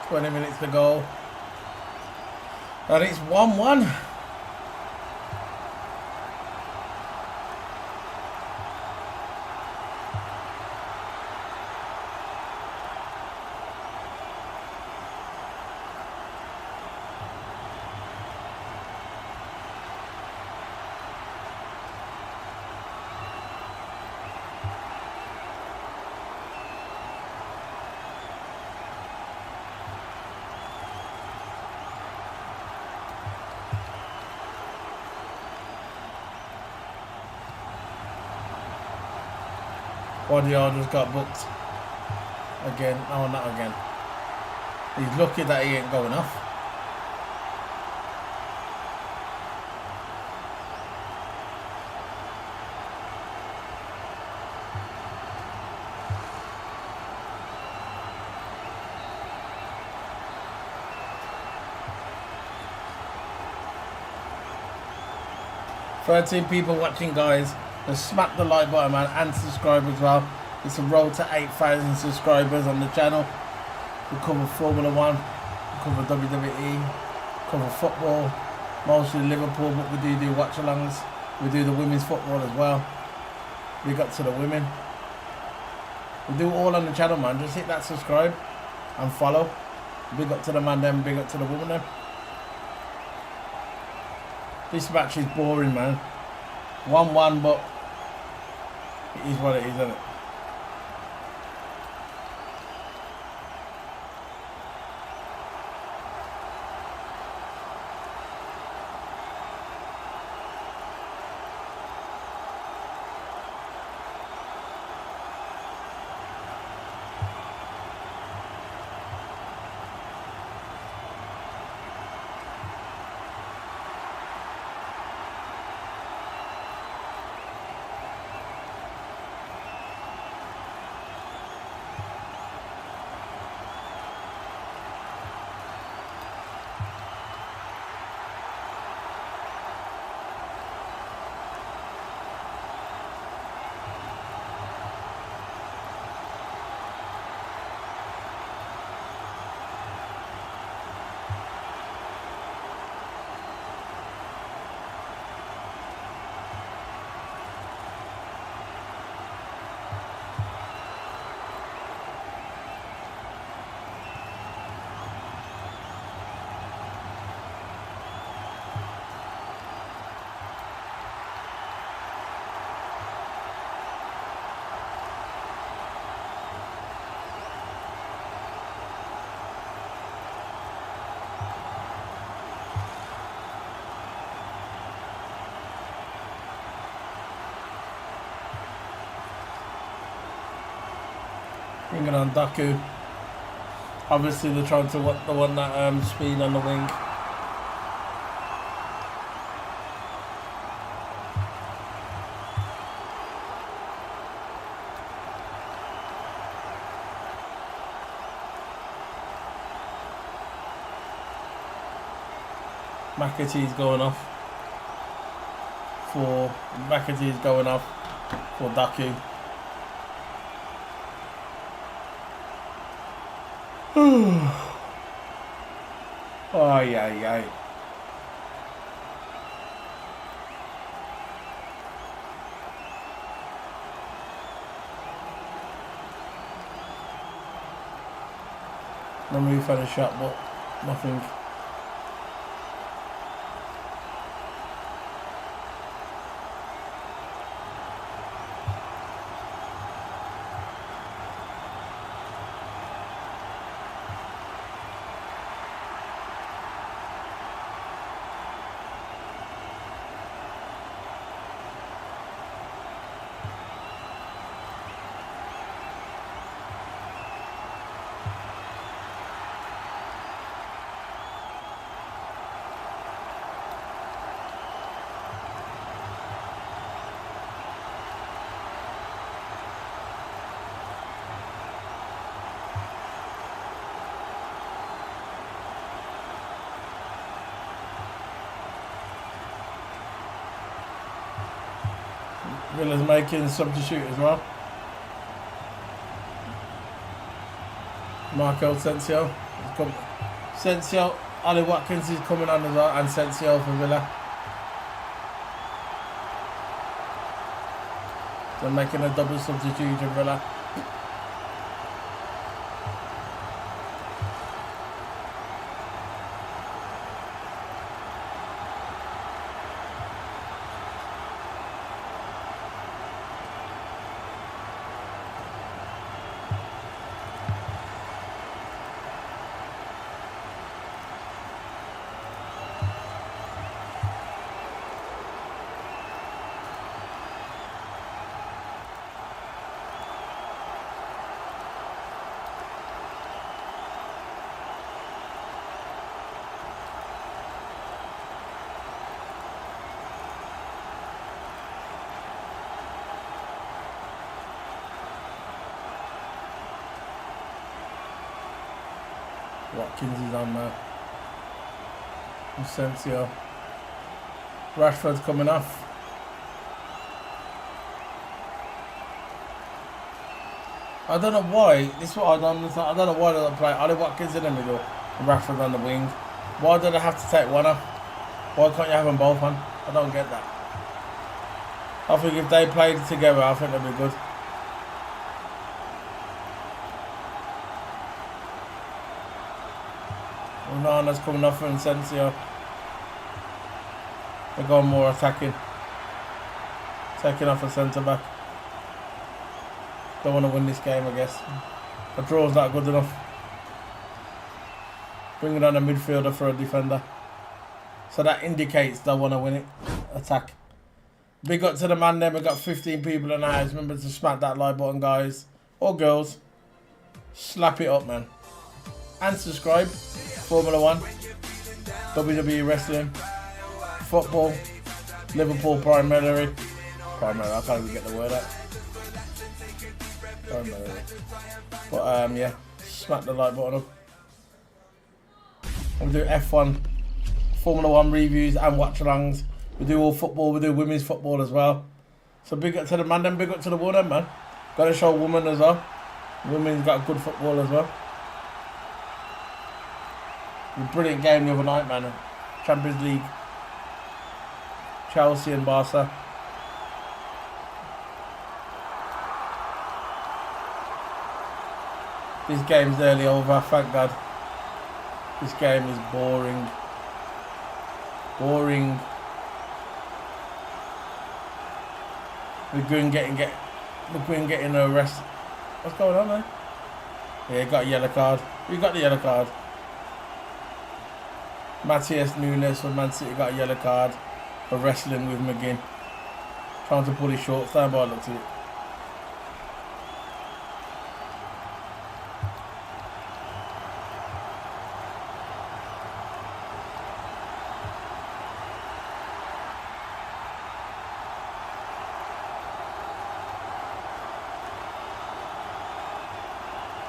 "20 minutes to go. And it's 1-1. Guardiola just got booked again. No, not again. He's lucky that he ain't going off. "13 people watching, guys. Just smack the like button, man, and subscribe as well. It's a road to 8,000 subscribers on the channel. We cover Formula 1, we cover WWE, cover football, mostly Liverpool, but we do watch-alongs. We do the women's football as well. Big up to the women. We do all on the channel, man. Just hit that subscribe and follow. Big up to the man them, big up to the woman them. This match is boring, man. 1-1, but it is what it is, isn't it? Bringing on Daku. Obviously they're trying to want that speed on the wing. McAtee's going off for Daku. Oh yeah. No move had a shot, but nothing. Villa's making substitute as well. Marco Sensio. Ali Watkins is coming on as well, and Sensio for Villa. They're making a double substitute for Villa. Watkins is on now. Asensio. Rashford's coming off. I don't know why. This is what I don't understand. I don't know why they don't play Ali Watkins in the middle and Rashford on the wing. Why do they have to take one off? Why can't you have them both on? I don't get that. I think if they played together, I think they'd be good. Onana's coming off from Asensio. They're going more attacking. Taking off a centre back. Don't want to win this game, I guess. A draw's not good enough. Bringing on a midfielder for a defender. So that indicates they want to win it. Attack. Big up to the man there. We've got 15 people in the house. Remember to smack that like button, guys. Or girls. Slap it up, man. And subscribe. Formula 1. WWE Wrestling. Football. Liverpool primarily. I can't even get the word out. Primarily. But yeah. Smack the like button up. We do F1, Formula 1 reviews and watch-alongs. We do all football, we do women's football as well. So big up to the man, then big up to the woman, man. Got to show women as well. Women's got good football as well. A brilliant game the other night, man. Champions League. Chelsea and Barca. This game's nearly over, thank God. This game is boring. Boring. McGuinn getting arrested. What's going on, man? Yeah, got a yellow card. We got the yellow card. Matthias Nunes from Man City got a yellow card for wrestling with McGuinn. Trying to pull his shorts down by the looks of it.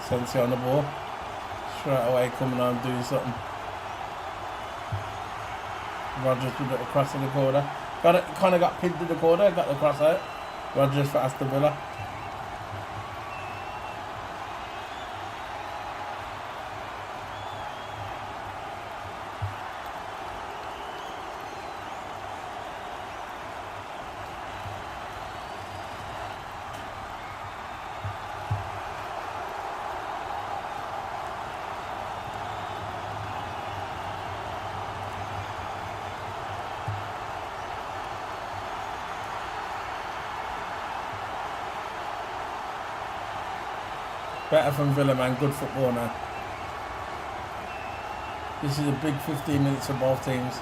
Sensi on the ball. Straight away coming on doing something. Rodgers with a cross in the corner. Got it, kind of got pinned in the corner, got the cross out. Rodgers for Aston Villa. Better from Villa, man. Good football now. This is a big 15 minutes for both teams.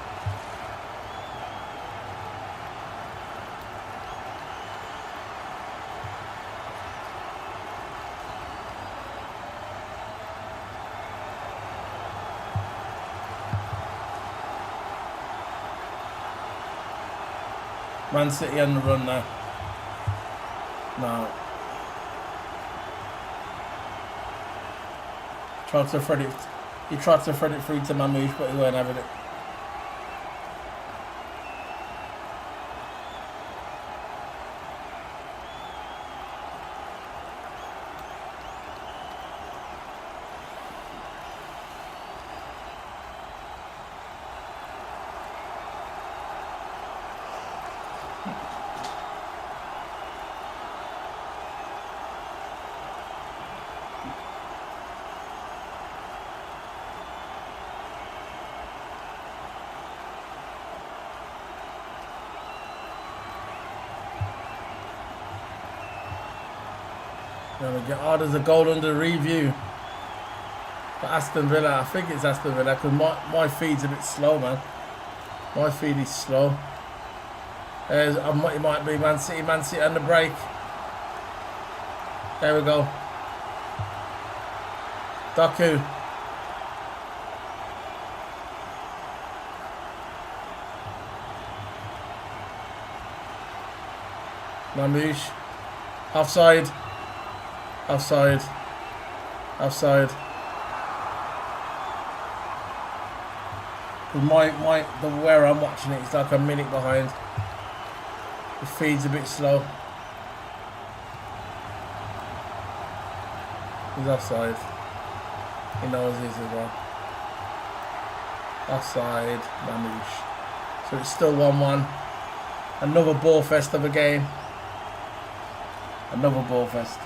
Man City on the run now. No. Tried to thread it. He tried to thread it through to Mamouche, but he weren't having it. There we go. Oh, there's a goal under review for Aston Villa. I think it's Aston Villa because my feed's a bit slow, man. My feed is slow. It might be Man City on the break. There we go. Doku. Mamouche. Offside. Offside. Offside. Where I'm watching it, it's like a minute behind. The feed's a bit slow. He's offside. He knows this as well. Offside, Mamouche. So it's still 1-1. Another ball fest of a game. Another ball fest.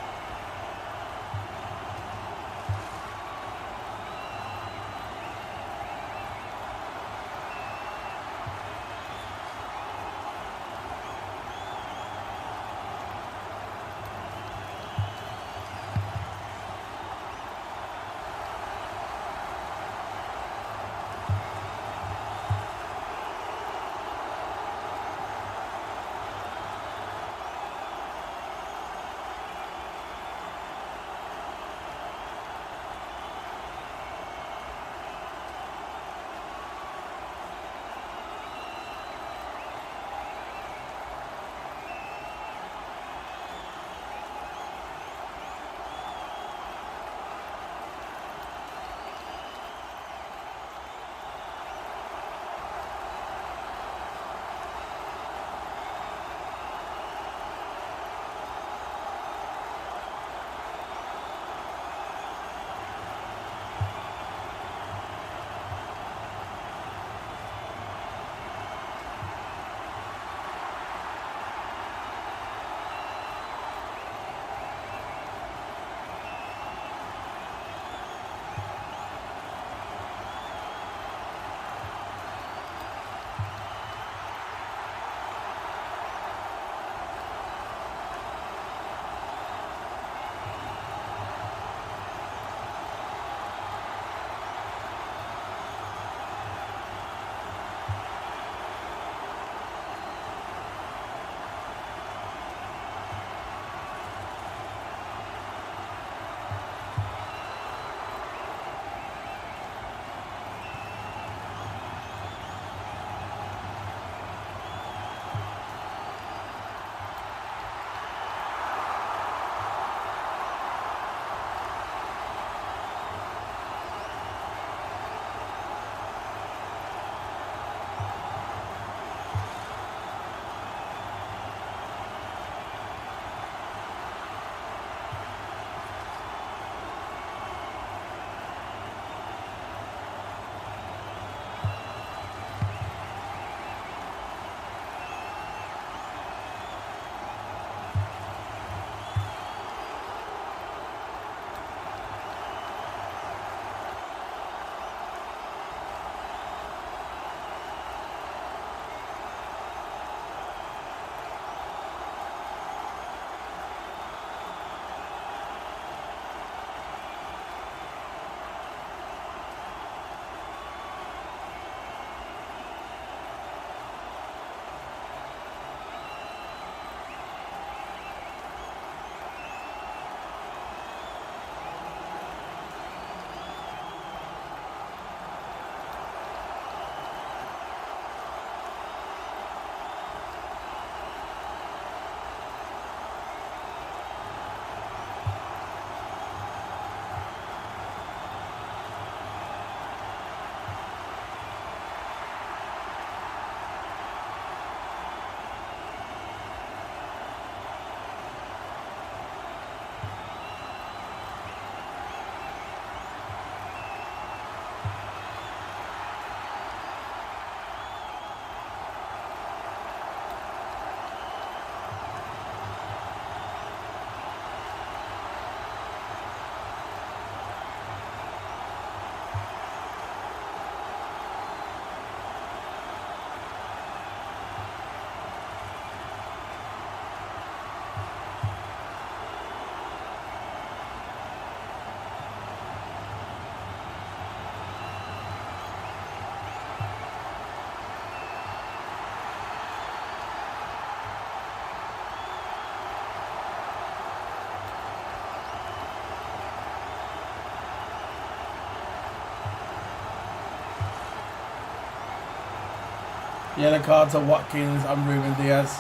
Yellow card to Watkins and Ruben Diaz.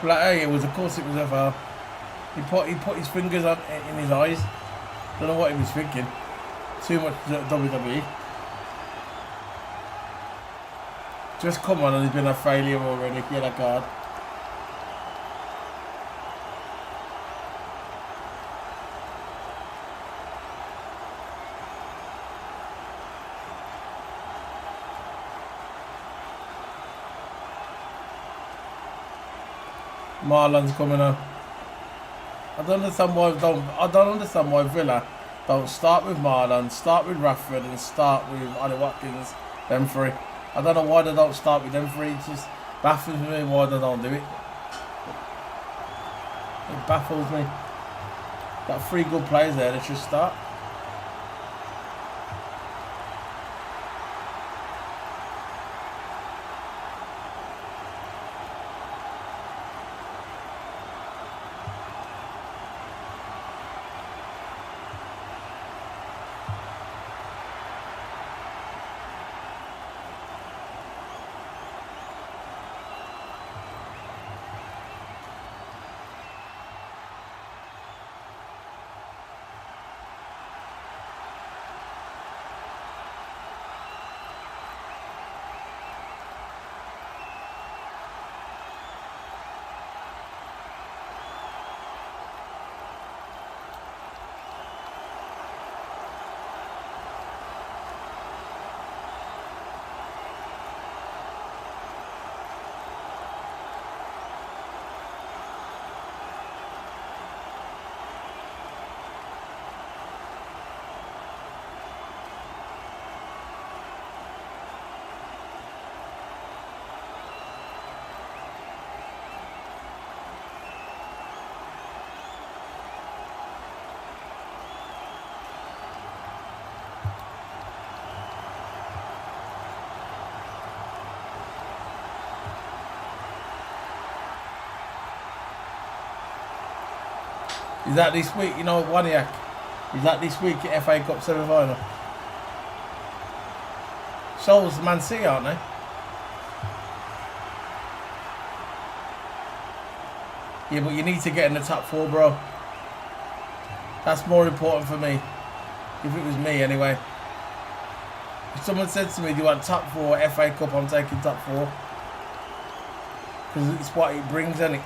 Like, hey, of course it was a foul. He put his fingers in his eyes. Don't know what he was thinking. Too much WWE. Just come on, and he's been a failure already. Yellow card. Marlon's coming up. I don't understand why Villa don't start with Marlon, start with Rashford, and start with Ollie Watkins. Them three. I don't know why they don't start with them three. It just baffles me why they don't do it. It baffles me. Got three good players there. They should start. Is that this week? You know, Waniak. Is that this week at FA Cup semi-final? Souls Man City, aren't they? Yeah, but you need to get in the top four, bro. That's more important for me. If it was me, anyway. If someone said to me, do you want top four FA Cup, I'm taking top four. Because it's what it brings, and it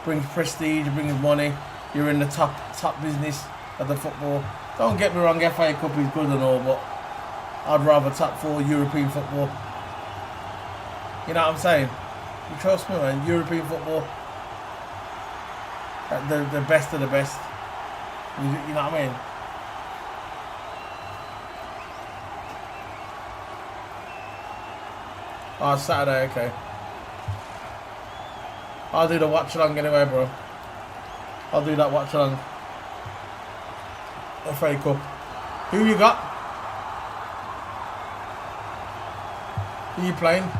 brings prestige, it brings money. You're in the top business of the football. Don't get me wrong, FA Cup is good and all, but I'd rather top four European football. You know what I'm saying? You trust me, man. European football, the best of the best. You know what I mean? Oh, Saturday, okay. I'll do the watch along anyway, bro. I'll do that watch along. FA Cup. Who you got? Who you playing?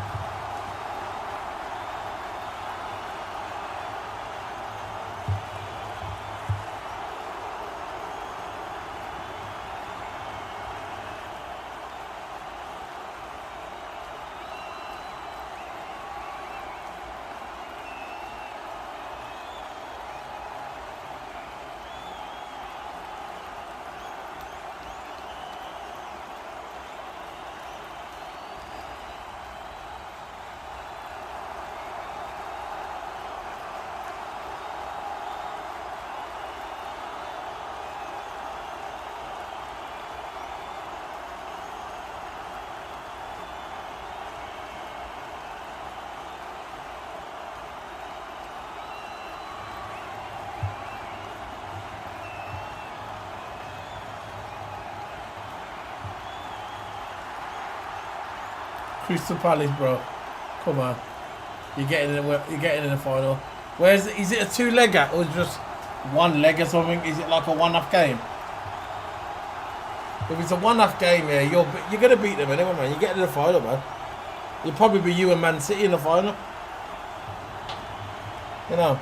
Crystal Palace, bro. Come on. You're getting in the final. Is it a two-legger or just one leg or something? Is it like a one-off game? If it's a one-off game, yeah, you're gonna beat them anyway, man. You get in the final, man. It'll probably be you and Man City in the final. You know,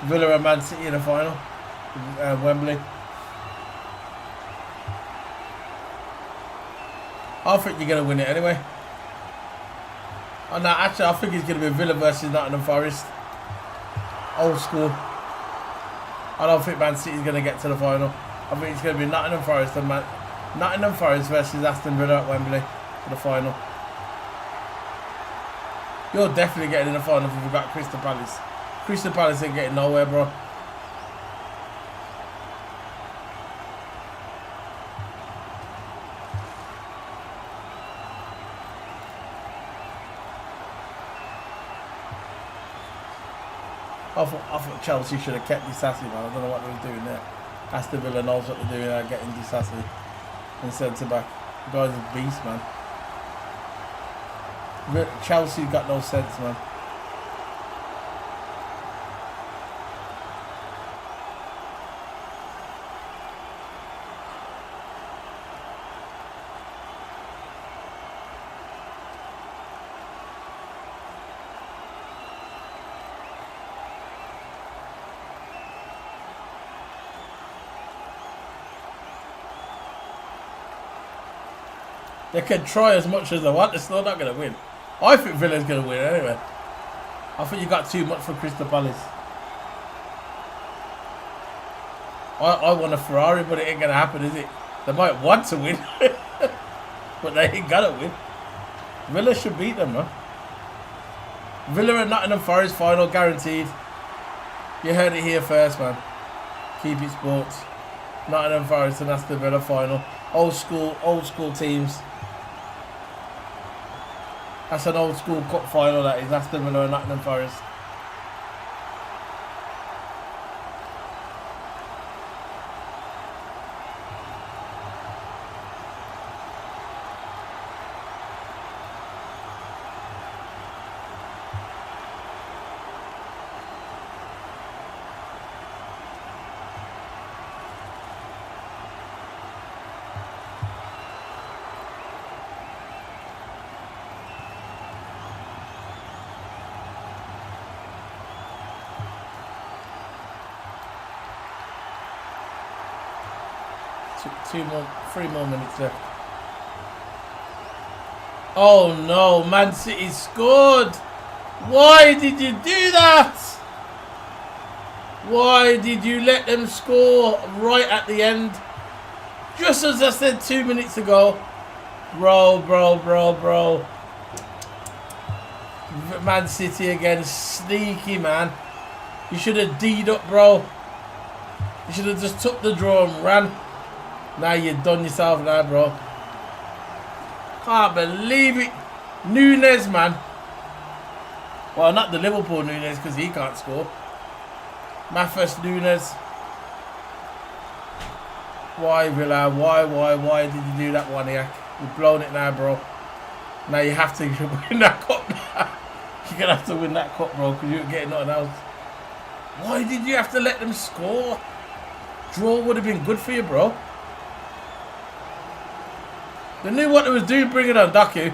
Villa and Man City in the final. Wembley. I think you're going to win it anyway. Oh, no, actually, I think it's going to be Villa versus Nottingham Forest. Old school. I don't think Man City's going to get to the final. I think it's going to be Nottingham Forest and Nottingham Forest versus Aston Villa at Wembley for the final. You're definitely getting in the final if you've got Crystal Palace. Crystal Palace ain't getting nowhere, bro. I thought Chelsea should have kept Disassi, man. I don't know what they were doing there. Aston Villa knows what they're doing. Getting Disassi in centre back. The guy's a beast, man. Chelsea got no sense, man. They can try as much as they want, they're still not going to win. I think Villa's going to win anyway. I think you got too much for Crystal Palace. I want a Ferrari, but it ain't going to happen, is it? They might want to win, but they ain't going to win. Villa should beat them, man. Villa and Nottingham Forest final, guaranteed. You heard it here first, man. Keep it sports. Nottingham Forest and Aston Villa final. Old school teams. That's an old school cup final, that is. Aston Villa and Nottingham Forest. Three more minutes left. Oh no, Man City scored! Why did you do that? Why did you let them score right at the end? Just as I said 2 minutes ago. Bro. Man City again, sneaky, man. You should have D'd up, bro. You should have just took the draw and ran. Now you've done yourself now, bro. Can't believe it. Nunes, man. Well, not the Liverpool Nunes, because he can't score. Mathis Nunes. Why, Villa? Why did you do that one here? You've blown it now, bro. Now you have to win that cup now. You're going to have to win that cup, bro, because you're getting nothing else. Why did you have to let them score? Draw would have been good for you, bro. They knew what they was doing bringing on Doku.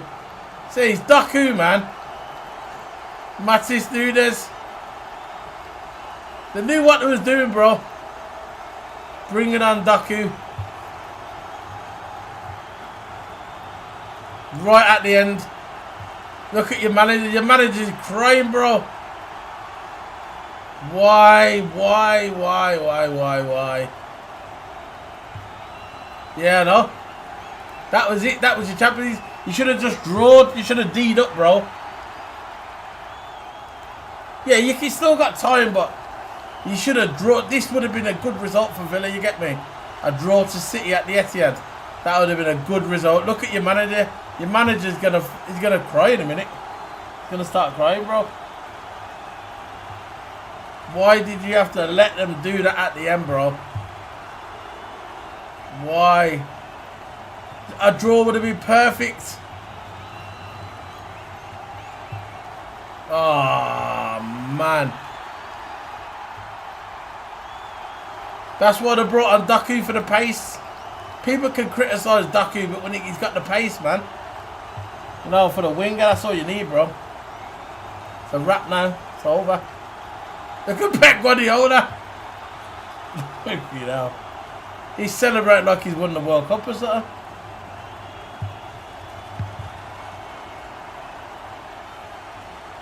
Say, it's Doku, man. Mathis Nunes. They knew what they was doing, bro. Bringing on Doku. Right at the end. Look at your manager. Your manager's crying, bro. Why? Yeah, no. That was it. That was your Champions League. You should have just drawed. You should have D'd up, bro. Yeah, you still got time, but you should have drawn. This would have been a good result for Villa, you get me? A draw to City at the Etihad. That would have been a good result. Look at your manager. Your manager's he's gonna cry in a minute. He's gonna start crying, bro. Why did you have to let them do that at the end, bro? Why? A draw would have been perfect. Oh, man. That's why they brought on Doku for the pace. People can criticise Doku, but when he's got the pace, man. You know, for the winger, that's all you need, bro. It's a wrap now. It's over. Look at Pep Guardiola. You know. He's celebrating like he's won the World Cup or something.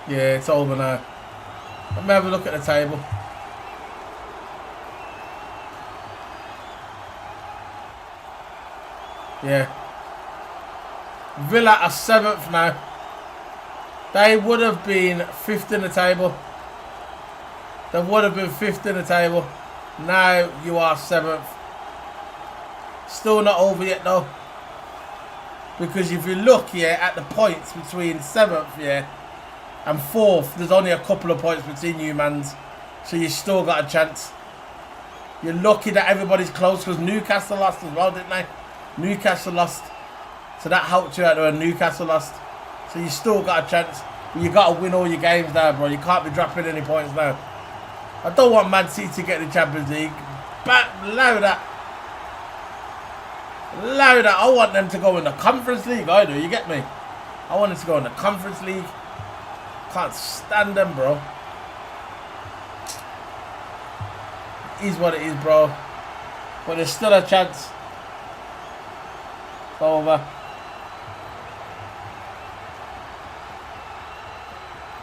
Yeah, it's over now. Let me have a look at the table. Yeah. Villa are 7th now. They would have been 5th in the table. They would have been 5th in the table. Now you are 7th. Still not over yet though. Because if you look here at the points between 7th here and 4th, there's only a couple of points between you mans. So you still got a chance. You're lucky that everybody's close because Newcastle lost as well, didn't they? Newcastle lost. So that helped you out there when Newcastle lost. So you still got a chance. But you got to win all your games now, bro. You can't be dropping any points now. I don't want Man City to get the Champions League. But allow that. Allow that. I want them to go in the Conference League. I do. You get me? I want them to go in the Conference League. Can't stand them, bro. It is what it is, bro. But there's still a chance. It's over.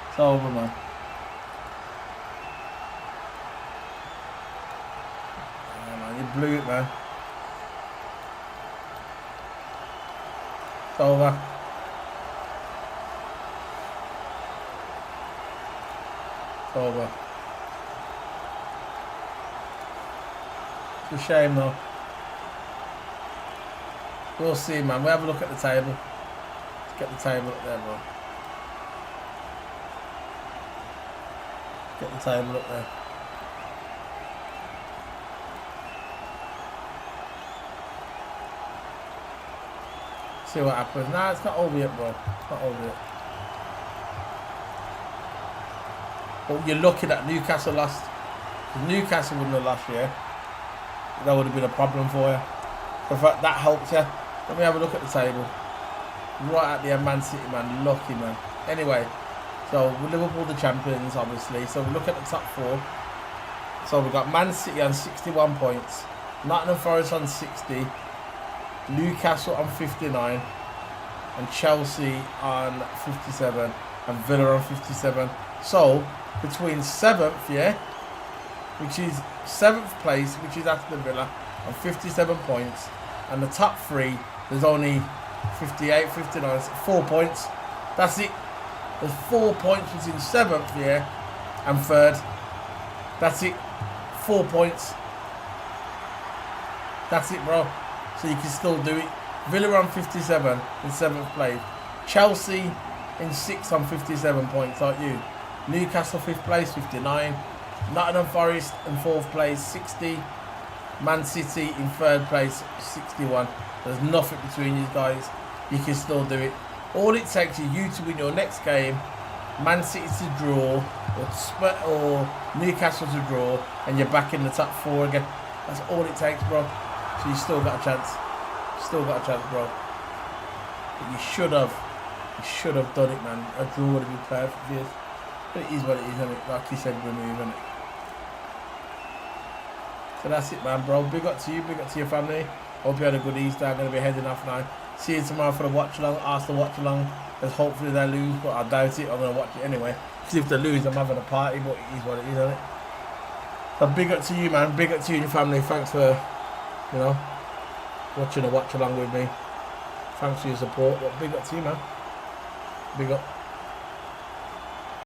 It's over, man. Oh, man, you blew it, man. It's over. It's over. It's a shame, though. We'll see, man. We'll have a look at the table. Let's get the table up there, bro. Get the table up there. See what happens. Nah, it's not over yet, bro. It's not over yet. But you're lucky that Newcastle lost. If Newcastle wouldn't have lost, yeah, that would have been a problem for you. So that helps you. Let me have a look at the table. Right at the end, Man City, man. Lucky, man. Anyway, so Liverpool the champions, obviously. So we look at the top 4. So we've got Man City on 61 points. Nottingham Forest on 60. Newcastle on 59. And Chelsea on 57. And Villa on 57. So, between 7th, yeah, which is 7th place, which is Aston Villa, on 57 points. And the top 3, there's only 58, 59, 4 points. That's it. There's 4 points between 7th here and 3rd. That's it. 4 points. That's it, bro. So you can still do it. Villa on 57 in 7th place. Chelsea in 6th on 57 points, like you. Newcastle 5th place, 59. Nottingham Forest in 4th place, 60. Man City in 3rd place, 61. There's nothing between you guys. You can still do it. All it takes is you to win your next game, Man City to draw, or Newcastle to draw, and you're back in the top 4 again. That's all it takes, bro. So you still got a chance. Still got a chance, bro. But you should have done it, man. A draw would have been perfect for you. But it is what it is, isn't it? Like you said, we're moving it. So that's it, man, bro. Big up to you, big up to your family. Hope you had a good Easter. I'm going to be heading off now. See you tomorrow for the watch along. Ask the watch along. Because hopefully they lose, but I doubt it. I'm going to watch it anyway. Because if they lose, I'm having a party, but it is what it is, isn't it? So big up to you, man. Big up to you and your family. Thanks for, you know, watching the watch along with me. Thanks for your support. But big up to you, man. Big up.